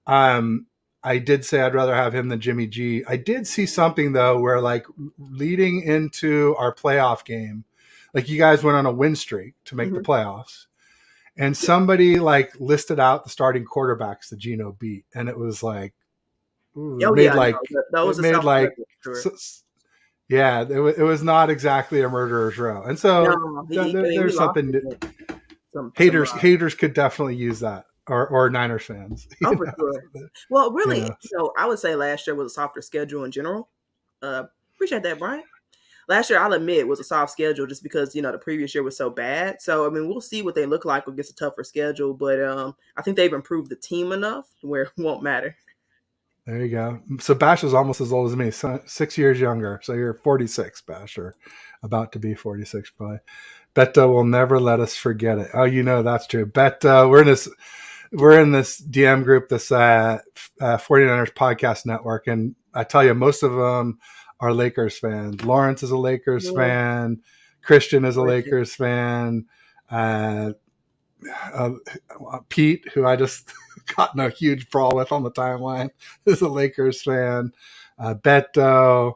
Speaker 1: Um, I did say I'd rather have him than Jimmy G. I did see something though where like leading into our playoff game, like you guys went on a win streak to make the playoffs, and somebody like listed out the starting quarterbacks that Geno beat, and it was like, ooh,
Speaker 2: Oh yeah, no, that was
Speaker 1: it
Speaker 2: a
Speaker 1: made
Speaker 2: soft
Speaker 1: like
Speaker 2: sure.
Speaker 1: yeah, it was not exactly a murderer's row, and so
Speaker 2: No, we
Speaker 1: there's
Speaker 2: lost
Speaker 1: something that
Speaker 2: it. Some
Speaker 1: haters could definitely use that, or Niners fans.
Speaker 2: oh, for sure. Well,
Speaker 1: You
Speaker 2: really,
Speaker 1: know.
Speaker 2: I would say last year was a softer schedule in general. Appreciate that, Brian. Last year, I'll admit, was a soft schedule just because the previous year was so bad. So I mean, we'll see what they look like against a tougher schedule. But I think they've improved the team enough where it won't matter.
Speaker 1: There you go. So Bash is almost as old as me, so 6 years younger. So you're 46, Bash, or about to be 46, probably. Beto will never let us forget it. Oh, that's true. Beto, we're in this DM group, this 49ers podcast network, and I tell you, most of them are Lakers fans. Lawrence is a Lakers fan. Christian is a Lakers fan. Pete, who I just got in a huge brawl with on the timeline, is a Lakers fan. Beto.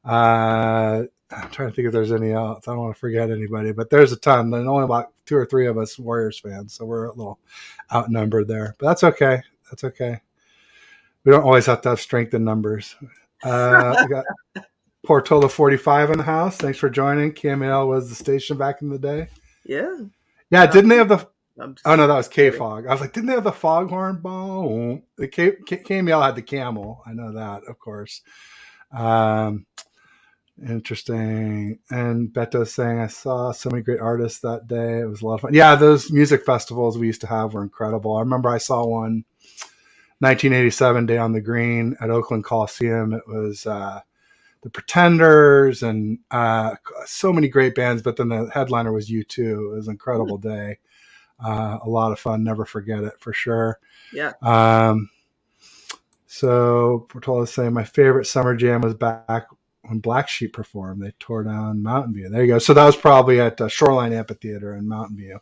Speaker 1: I'm trying to think if there's any else. I don't want to forget anybody, but there's a ton. And only about 2 or 3 of us Warriors fans, so we're a little outnumbered there. But that's okay. That's okay. We don't always have to have strength in numbers. We got Portola 45 in the house. Thanks for joining. KML was the station back in the day.
Speaker 2: Yeah.
Speaker 1: Yeah, didn't they have the... Oh, no, that was K-Fog. I was like, didn't they have the foghorn? Boom. The KML had the camel. I know that, of course. Interesting. And Beto's saying, I saw so many great artists that day. It was a lot of fun. Yeah, those music festivals we used to have were incredible. I remember I saw one 1987 Day on the Green at Oakland Coliseum. It was the Pretenders and so many great bands, but then the headliner was U2. It was an incredible day. A lot of fun. Never forget it, for sure.
Speaker 2: Yeah.
Speaker 1: So Portola's saying my favorite summer jam was back when Black Sheep performed. They tore down Mountain View. There you go. So that was probably at Shoreline Amphitheater in Mountain View.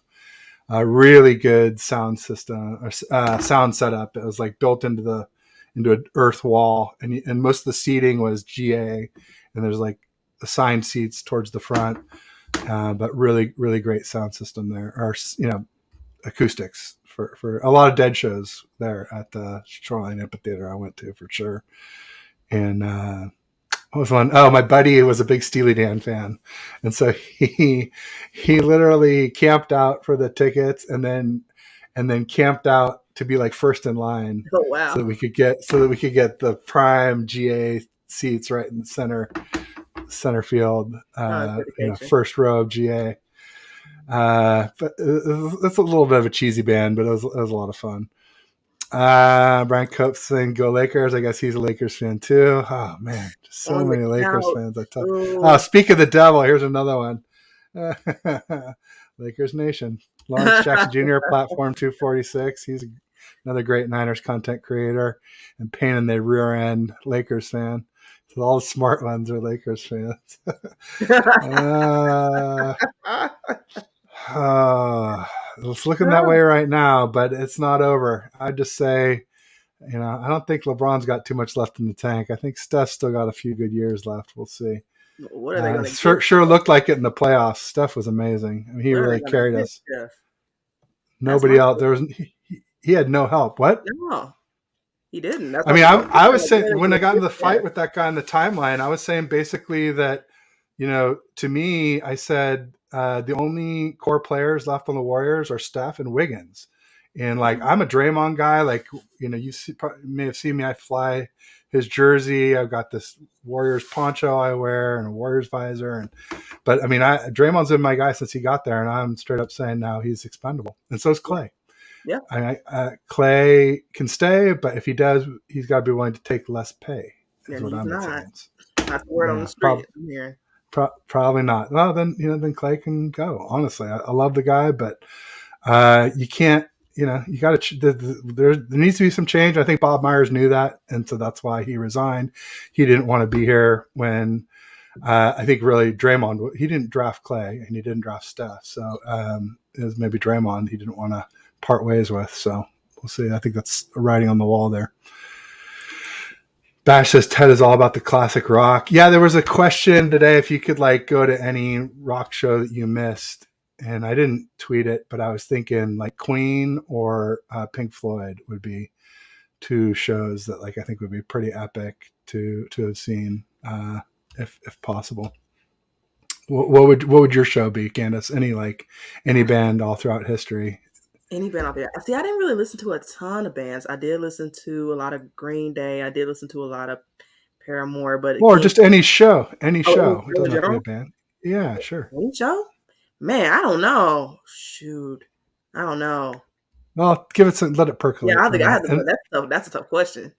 Speaker 1: Really good sound system, sound setup. It was like built into an earth wall, and most of the seating was GA, and there's like assigned seats towards the front. But really, really great sound system there, or acoustics for a lot of Dead shows there at the Shoreline Amphitheater I went to, for sure. And what was one? Oh, my buddy was a big Steely Dan fan, and so he literally camped out for the tickets, and then camped out to be like first in line.
Speaker 2: Oh wow!
Speaker 1: So that we could get the prime GA seats right in the center field, first row of GA. But it's a little bit of a cheesy band, but it was a lot of fun. Brian Cope saying "Go Lakers." I guess he's a Lakers fan too. Oh man, just so many Lakers fans. Speak of the devil, here's another one. Lakers Nation. Lawrence Jackson Jr. Platform 246. He's another great Niners content creator and pain in the rear end Lakers fan. So all the smart ones are Lakers fans. It's looking that way right now, but it's not over. I'd just say, I don't think LeBron's got too much left in the tank. I think Steph's still got a few good years left. We'll see.
Speaker 2: What are they going to
Speaker 1: sure looked like it in the playoffs. Steph was amazing. I mean, he really carried us. Nobody else. He had no help. What?
Speaker 2: No, he didn't.
Speaker 1: I was saying when I got into the fight with that guy in the timeline, I was saying basically that, to me, I said the only core players left on the Warriors are Steph and Wiggins. And I'm a Draymond guy. You may have seen me. I fly his jersey. I've got this Warriors poncho I wear and a Warriors visor. But Draymond's been my guy since he got there, and I'm straight up saying now he's expendable. And so is Clay.
Speaker 2: Yeah.
Speaker 1: Clay can stay, but if he does, he's got to be willing to take less pay.
Speaker 2: Is what I'm saying. That's the word on the street here.
Speaker 1: Probably not. Well, then Clay can go. Honestly, I love the guy, but you can't. You got to. There needs to be some change. I think Bob Myers knew that, and so that's why he resigned. He didn't want to be here when I think really Draymond, he didn't draft Clay and he didn't draft Steph. So it was maybe Draymond he didn't want to part ways with. So we'll see. I think that's a writing on the wall there. Bash says Ted is all about the classic rock. Yeah, there was a question today if you could like go to any rock show that you missed. And I didn't tweet it, but I was thinking like Queen or Pink Floyd would be two shows that like I think would be pretty epic to have seen if possible. What would your show be, Candace? Any band all throughout history?
Speaker 2: Any band out there? See, I didn't really listen to a ton of bands. I did listen to a lot of Green Day. I did listen to a lot of Paramore, but
Speaker 1: Or
Speaker 2: again,
Speaker 1: just any show. Any
Speaker 2: oh,
Speaker 1: show. It
Speaker 2: in
Speaker 1: doesn't have to be a
Speaker 2: general,
Speaker 1: band. Yeah, sure.
Speaker 2: any show. Man, I don't know. Shoot, I don't know.
Speaker 1: Well, give it some, let it
Speaker 2: Yeah,
Speaker 1: percolate
Speaker 2: I
Speaker 1: for a
Speaker 2: think I have
Speaker 1: minute.
Speaker 2: to. That's tough. That's a tough question.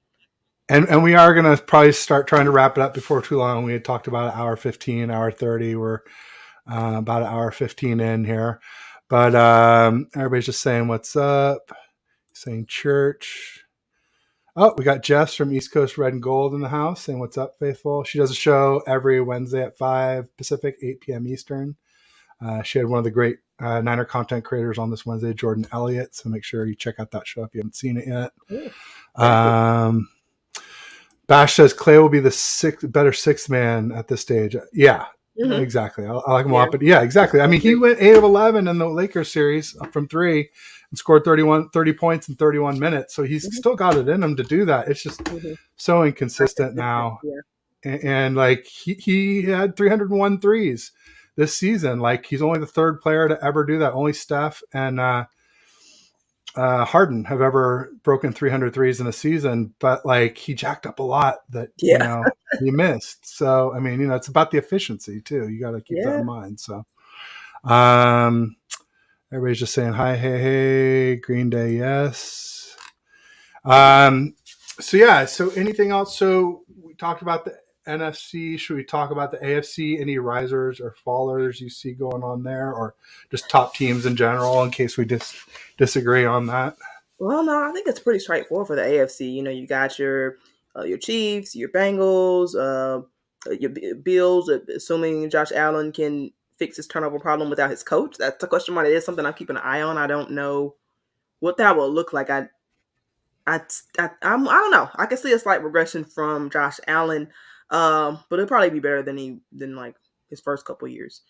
Speaker 1: And we are going to probably start trying to wrap it up before too long. We had talked about an hour 15, hour 30. We're about an hour 15 in here. But everybody's just saying what's up, saying church. Oh, we got Jess from East Coast Red and Gold in the house saying what's up, faithful. She does a show every Wednesday at 5 Pacific, 8 p.m. Eastern. She had one of the great Niner content creators on this Wednesday, Jordan Elliott. So make sure you check out that show if you haven't seen it yet. Bash says Clay will be the better sixth man at this stage. Yeah, exactly. I like him a lot, but yeah, exactly. I mean, he went 8 of 11 in the Lakers series from 3 and scored 30 points in 31 minutes. So he's still got it in him to do that. It's just so inconsistent now. And like he had 301 threes this season. Like he's only the third player to ever do that. Only Steph and Harden have ever broken 300 threes in a season, but like he jacked up a lot that he missed. So I mean, it's about the efficiency too. You got to keep that in mind. So everybody's just saying hi, hey, Green Day, yes. So anything else? So we talked about the NFC. Should we talk about the AFC? Any risers or fallers you see going on there, or just top teams in general in case we disagree on that?
Speaker 2: Well, no, I think it's pretty straightforward for the AFC. You got your Chiefs, your Bengals, your Bills. Assuming Josh Allen can fix his turnover problem without his coach, that's a question mark. It is something I'm keeping an eye on. I don't know what that will look like. I don't know. I can see a slight regression from Josh Allen, but it'll probably be better than like his first couple years.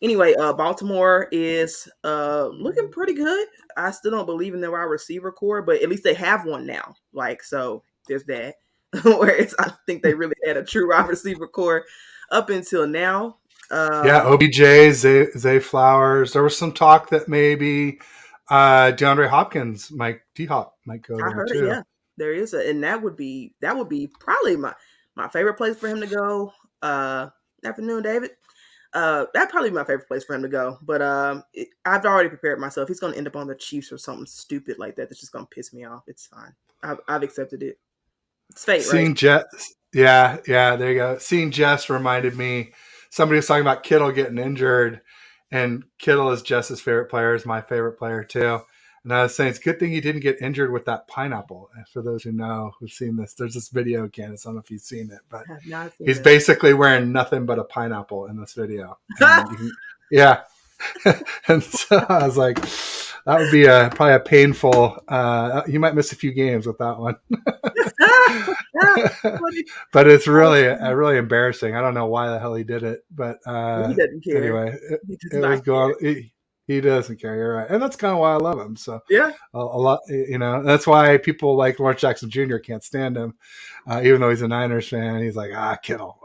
Speaker 2: Anyway, Baltimore is looking pretty good. I still don't believe in their wide receiver core, but at least they have one now. Like, so there's that. Whereas I don't think they really had a true wide receiver core up until now.
Speaker 1: OBJ, Zay Flowers. There was some talk that maybe DeAndre Hopkins, D-Hop might go there
Speaker 2: heard
Speaker 1: too.
Speaker 2: Yeah, there is and that would be probably my favorite place for him to go. Afternoon, David. That'd probably be my favorite place for him to go. But I've already prepared myself. He's going to end up on the Chiefs or something stupid like that. That's just going to piss me off. It's fine. I've accepted it. It's fate,
Speaker 1: Seeing
Speaker 2: right?
Speaker 1: Jess, yeah, there you go. Seeing Jess reminded me. Somebody was talking about Kittle getting injured, and Kittle is Jess's favorite player. Is my favorite player too. And I was saying it's a good thing he didn't get injured with that pineapple. And for those who know who've seen this, there's this video, Candace. I don't know if you've seen it, but he's basically wearing nothing but a pineapple in this video. Yeah. And so I was like, that would be probably a painful. You might miss a few games with that one. But it's really embarrassing. I don't know why the hell he did it, but
Speaker 2: he doesn't care.
Speaker 1: Anyway, it was going. He doesn't care. You're right, and that's kind of why I love him. So
Speaker 2: yeah,
Speaker 1: a lot. That's why people like Lawrence Jackson Jr. can't stand him, even though he's a Niners fan. He's like, Kittle.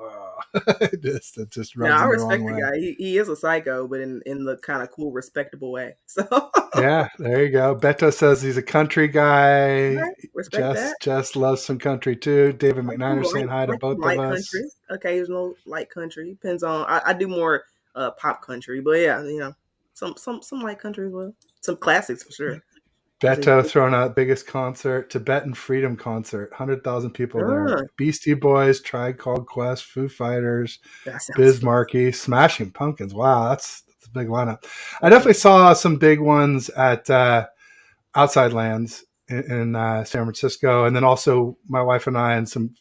Speaker 1: It just rubs
Speaker 2: I
Speaker 1: him
Speaker 2: respect
Speaker 1: the
Speaker 2: the guy. He is a psycho, but in the kind of cool, respectable way. So
Speaker 1: yeah, there you go. Beto says he's a country guy.
Speaker 2: Respect that.
Speaker 1: Jess loves some country too. David McNiner saying hi to both of us.
Speaker 2: Country, occasional light country depends on. I do more pop country, but yeah, some light country as well. Some classics for sure.
Speaker 1: Beto throwing out biggest concert, Tibetan Freedom Concert, 100,000 people there. Beastie Boys, Tribe Called Quest, Foo Fighters, Biz Markie, Smashing Pumpkins. Wow, that's a big lineup. I definitely saw some big ones at Outside Lands in San Francisco, and then also my wife and I and some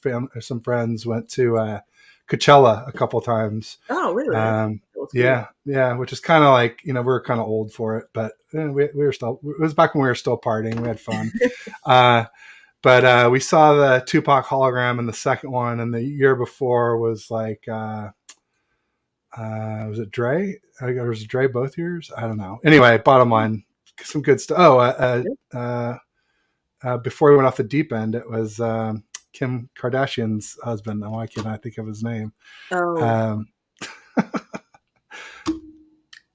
Speaker 1: friends went to Coachella a couple times.
Speaker 2: Oh, really? That was cool.
Speaker 1: Yeah, which is kind of like, we were kind of old for it, but we were still, it was back when we were still partying. We had fun. But we saw the Tupac hologram in the second one, and the year before was like, was it Dre? Or was it Dre both years? I don't know. Anyway, bottom line, some good stuff. Before he went off the deep end, it was Kim Kardashian's husband. Why can't I think of his name?
Speaker 2: Oh,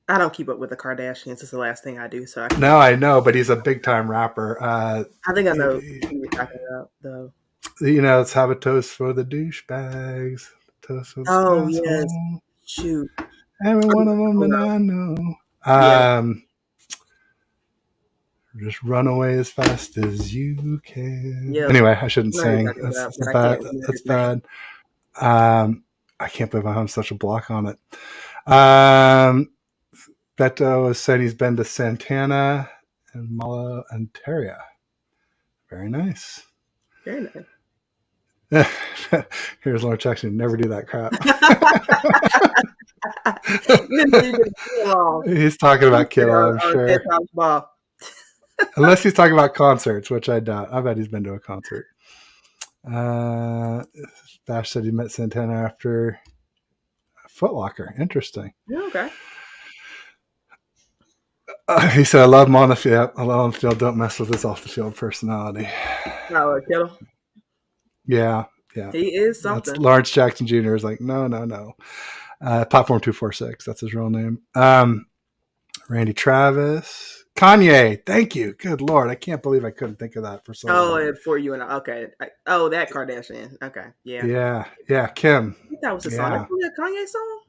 Speaker 2: I don't keep up with the Kardashians. It's the last thing I do. So I
Speaker 1: No, I know, but he's a big time rapper.
Speaker 2: I think I know who you're talking about, though.
Speaker 1: Let's have a toast for the douchebags. Toast for the
Speaker 2: Oh, yes.
Speaker 1: asshole.
Speaker 2: Shoot.
Speaker 1: Every one of them that I know.
Speaker 2: Yeah.
Speaker 1: Just run away as fast as you can.
Speaker 2: Yeah.
Speaker 1: Anyway, I shouldn't
Speaker 2: I know who you're
Speaker 1: sing.
Speaker 2: talking about,
Speaker 1: That's
Speaker 2: but I
Speaker 1: bad.
Speaker 2: can't remember
Speaker 1: That's
Speaker 2: his name.
Speaker 1: bad. I can't believe I have such a block on it. Beto has said he's been to Santana and Mala and Teria. Very nice.
Speaker 2: Very nice.
Speaker 1: Here's Lauren Jackson. Never do that crap. He's talking about Kittle, I'm sure. Unless he's talking about concerts, which I doubt. I bet he's been to a concert. Bash said he met Santana after Foot Locker. Interesting.
Speaker 2: Okay.
Speaker 1: He said, I love him on the field. I love him on the field. Don't mess with his off the field personality.
Speaker 2: Oh, Kittle?
Speaker 1: Yeah.
Speaker 2: He is something.
Speaker 1: That's Lawrence Jackson Jr. is like, no. Platform 246. That's his real name. Randy Travis. Kanye. Thank you. Good Lord. I can't believe I couldn't think of that for so long.
Speaker 2: Oh, for you and I. Okay. That Kardashian. Okay. Yeah.
Speaker 1: Yeah. Kim.
Speaker 2: I think that was a song. That's a Kanye song?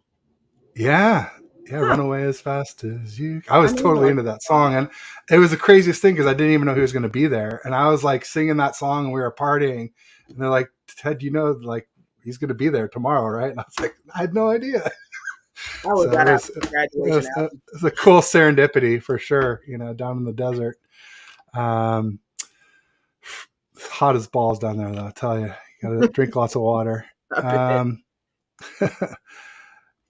Speaker 1: Yeah. Run away as fast as you. I was totally into that song, and it was the craziest thing because I didn't even know he was going to be there, and I was like singing that song, and we were partying, and they're like, Ted, like he's going to be there tomorrow, right? And I was like, I had no idea.
Speaker 2: It was
Speaker 1: a cool serendipity for sure, down in the desert. Hot as balls down there, though. I tell you, you got to drink lots of water.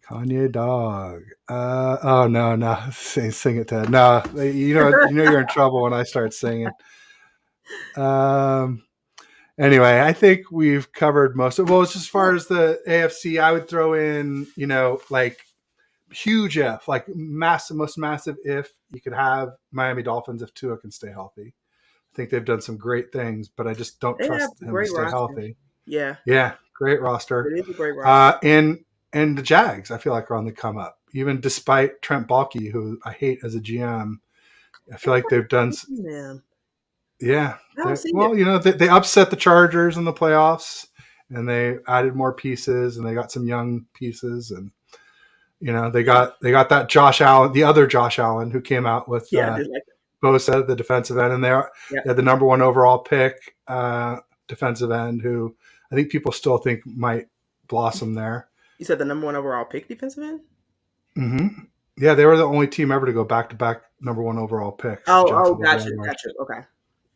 Speaker 1: Kanye dog. Oh no, sing it, Ted. No, you know you're in trouble when I start singing. Anyway, I think we've covered most of. Well, it's as far as the AFC, I would throw in, like huge if, like most massive if you could have Miami Dolphins if Tua can stay healthy. I think they've done some great things, but I just don't trust him to stay healthy.
Speaker 2: Yeah,
Speaker 1: great roster.
Speaker 2: It is a great roster.
Speaker 1: And the Jags, I feel like, are on the come up, even despite Trent Baalke, who I hate as a GM. I feel like they've done. Yeah. They upset the Chargers in the playoffs, and they added more pieces, and they got some young pieces, and they got that Josh Allen, the other Josh Allen, who came out with Bosa, the defensive end, and they had the number 1 overall pick defensive end, who I think people still think might blossom there.
Speaker 2: You said the number 1 overall pick defensive end?
Speaker 1: Mm-hmm. Yeah, they were the only team ever to go back-to-back number 1 overall picks.
Speaker 2: Gotcha. Okay.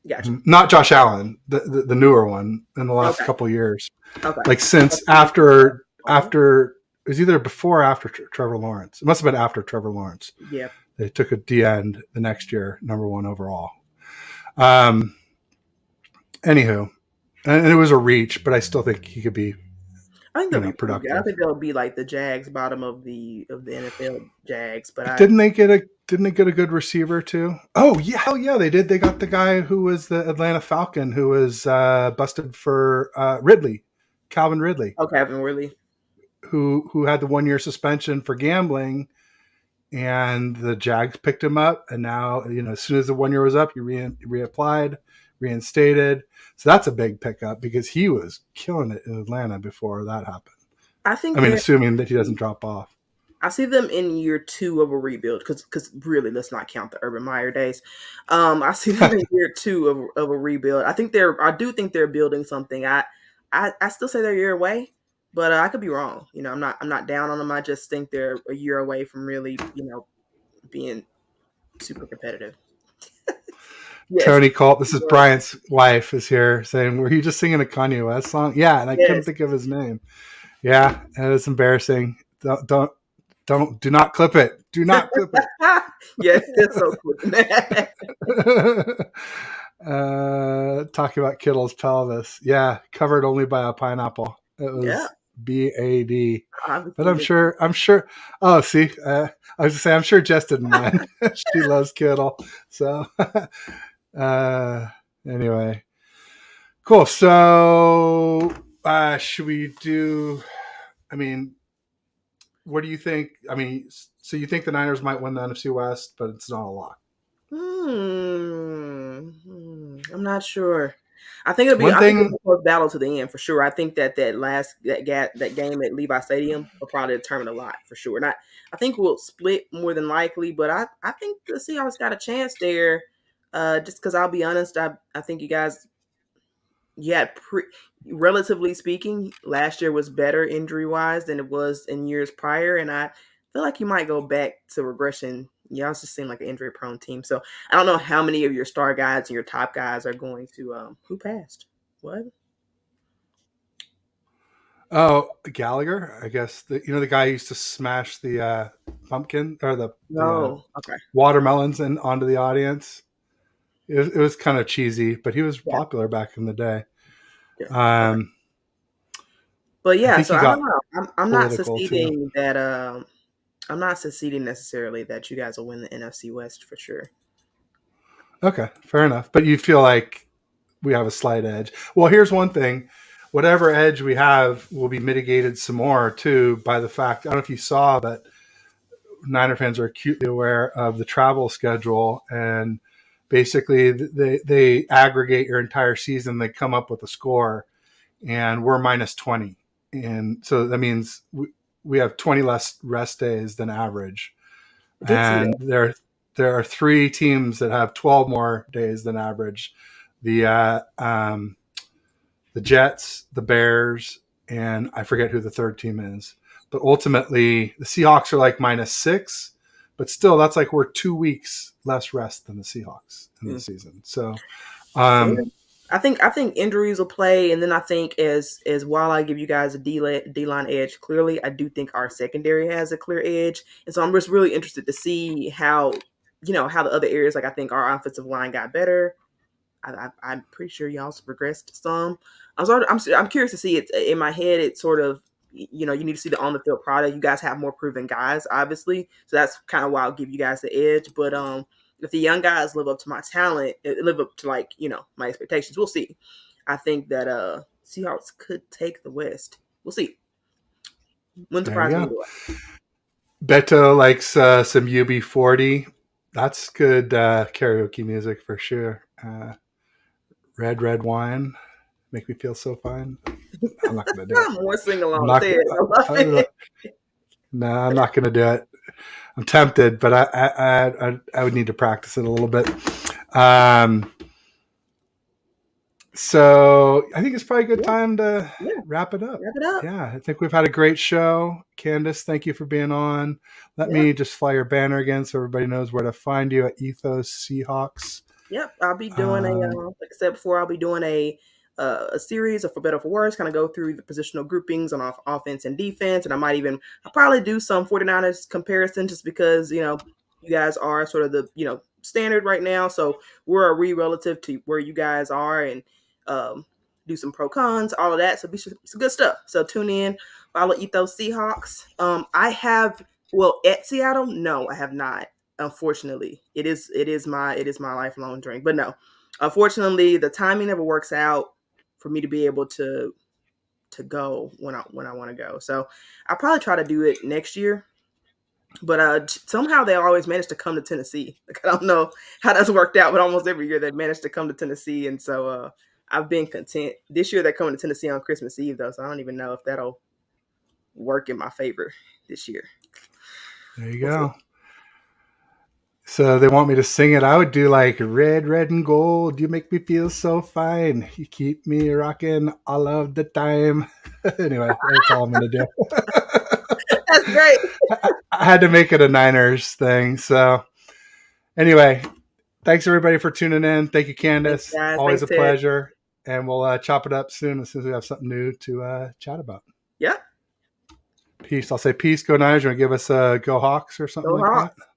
Speaker 2: Gotcha.
Speaker 1: Not Josh Allen, the newer one in the last couple of years. Okay. Like since after it was either before or after Trevor Lawrence. It must have been after Trevor Lawrence.
Speaker 2: Yeah.
Speaker 1: They took a D end the next year, number 1 overall. Anywho, and it was a reach, but I still think he could be.
Speaker 2: I think they'll be productive. I think they'll be like the Jags, bottom of the NFL Jags. But
Speaker 1: didn't they get a good receiver too? Oh yeah, hell yeah, they did. They got the guy who was the Atlanta Falcon, who was busted for Calvin Ridley.
Speaker 2: Oh, Calvin Ridley,
Speaker 1: who had the 1-year suspension for gambling, and the Jags picked him up, and now as soon as the 1 year was up, he reapplied, reinstated. So that's a big pickup because he was killing it in Atlanta before that happened. Assuming that he doesn't drop off.
Speaker 2: I see them in year 2 of a rebuild because really, let's not count the Urban Meyer days. I see them in year 2 of a rebuild. I do think they're building something. I still say they're a year away, but I could be wrong. I'm not down on them. I just think they're a year away from really, being super competitive.
Speaker 1: Yes. Tony Colt, this is Bryant's wife, is here saying, were you just singing a Kanye West song? Yeah, and I couldn't think of his name. Yeah, it was embarrassing. Do not clip it. Do not clip it.
Speaker 2: Yes, that's so cool.
Speaker 1: Talking about Kittle's pelvis. Yeah, covered only by a pineapple. It
Speaker 2: Yeah,
Speaker 1: was BAD. But
Speaker 2: obviously.
Speaker 1: I'm sure. I'm sure. Oh, see, I was gonna say I'm sure Jess didn't mind. She loves Kittle. So, uh, anyway, cool. So, should we do? I mean, what do you think? I mean, so you think the Niners might win the NFC West, but it's not a lock.
Speaker 2: I'm not sure. I think it'll be.
Speaker 1: One
Speaker 2: I think it'll be
Speaker 1: thing.
Speaker 2: a close battle to the end for sure. I think that game at Levi Stadium will probably determine a lot for sure. Not. I think we'll split more than likely, but I think the Seahawks got a chance there. Just because I'll be honest, I think you guys, yeah, relatively speaking, last year was better injury wise than it was in years prior, and I feel like you might go back to regression. Y'all just seem like an injury prone team, so I don't know how many of your star guys and your top guys are going to. Who passed? What?
Speaker 1: Oh, Gallagher. I guess the guy who used to smash the pumpkin or the
Speaker 2: No. Okay.
Speaker 1: watermelons and onto the audience. It was kind of cheesy, but he was
Speaker 2: Yeah.
Speaker 1: popular back in the day.
Speaker 2: Yeah. Okay.
Speaker 1: Um,
Speaker 2: But
Speaker 1: I
Speaker 2: yeah,
Speaker 1: think
Speaker 2: so
Speaker 1: he
Speaker 2: I don't
Speaker 1: got
Speaker 2: know. I'm not
Speaker 1: political too.
Speaker 2: seceding that. I'm not seceding necessarily that you guys will win the NFC West for sure.
Speaker 1: Okay, fair enough. But you feel like we have a slight edge. Well, here's one thing. Whatever edge we have will be mitigated some more too by the fact. I don't know if you saw, but Niner fans are acutely aware of the travel schedule, and basically they aggregate your entire season. They come up with a score, and we're minus 20, and so that means we have 20 less rest days than average.
Speaker 2: I did see that.
Speaker 1: And there are three teams that have 12 more days than average. The the Jets, the Bears, and I forget who the third team is. But ultimately, the Seahawks are like -6, but still, that's like we're 2 weeks less rest than the Seahawks in the
Speaker 2: Mm.
Speaker 1: season. So,
Speaker 2: Yeah.
Speaker 1: um,
Speaker 2: I think injuries will play, and then I think as while I give you guys a D line edge, clearly I do think our secondary has a clear edge, and so I'm just really interested to see how how the other areas, like I think our offensive line got better. I'm pretty sure y'all's regressed some. I'm curious to see it in my head. It's sort of you need to see the on the field product. You guys have more proven guys, obviously, so that's kind of why I'll give you guys the edge. But if the young guys live up to my talent, live up to like my expectations, we'll see. I think that Seahawks could take the West. We'll see. Wouldn't
Speaker 1: there you
Speaker 2: surprise me
Speaker 1: go.
Speaker 2: either way.
Speaker 1: Beto likes some UB40. That's good karaoke music for sure. Red wine, make me feel so fine. I'm not going to do it.
Speaker 2: More sing
Speaker 1: I'm
Speaker 2: along.
Speaker 1: not.
Speaker 2: Say it. I love
Speaker 1: I,
Speaker 2: it.
Speaker 1: no, I'm not going to do it. I'm tempted, but I would need to practice it a little bit. Um, so I think it's probably a good
Speaker 2: Yeah,
Speaker 1: time to
Speaker 2: yeah.
Speaker 1: wrap it up.
Speaker 2: Wrap it up.
Speaker 1: Yeah, I think we've had a great show. Candace, thank you for being on. Let
Speaker 2: Yeah.
Speaker 1: me just fly your banner again so everybody knows where to find you at Ethos Seahawks.
Speaker 2: Yep, I'll be doing
Speaker 1: Um,
Speaker 2: like I said before, I'll be doing a series of For Better or For Worse, kind of go through the positional groupings on offense and defense, and I'll probably do some 49ers comparison just because you guys are sort of the standard right now, so where are we relative to where you guys are, and um, do some pro cons, all of that. So be sure, it's good stuff. So tune in, follow Ethos Seahawks. I have at Seattle, no, I have not. Unfortunately, it is my lifelong dream. But no, unfortunately, the timing never works out for me to be able to go when I want to go. So I'll probably try to do it next year. But somehow they always manage to come to Tennessee. Like, I don't know how that's worked out, but almost every year they manage to come to Tennessee, and so I've been content. This year they're coming to Tennessee on Christmas Eve, though, so I don't even know if that'll work in my favor this year.
Speaker 1: there you
Speaker 2: We'll see.
Speaker 1: go. So they want me to sing it. I would do like red, red and gold. You make me feel so fine. You keep me rocking all of the time. Anyway, that's all I'm going to do.
Speaker 2: That's great.
Speaker 1: I had to make it a Niners thing. So anyway, thanks everybody for tuning in. Thank you,
Speaker 2: Thanks,
Speaker 1: Candace.
Speaker 2: guys.
Speaker 1: Always
Speaker 2: Thanks,
Speaker 1: a
Speaker 2: Ted.
Speaker 1: pleasure. And we'll chop it up soon as we have something new to chat about.
Speaker 2: Yeah.
Speaker 1: Peace. I'll say peace. Go Niners. You want to give us a go Hawks or something
Speaker 2: Go
Speaker 1: like that?
Speaker 2: Hawks.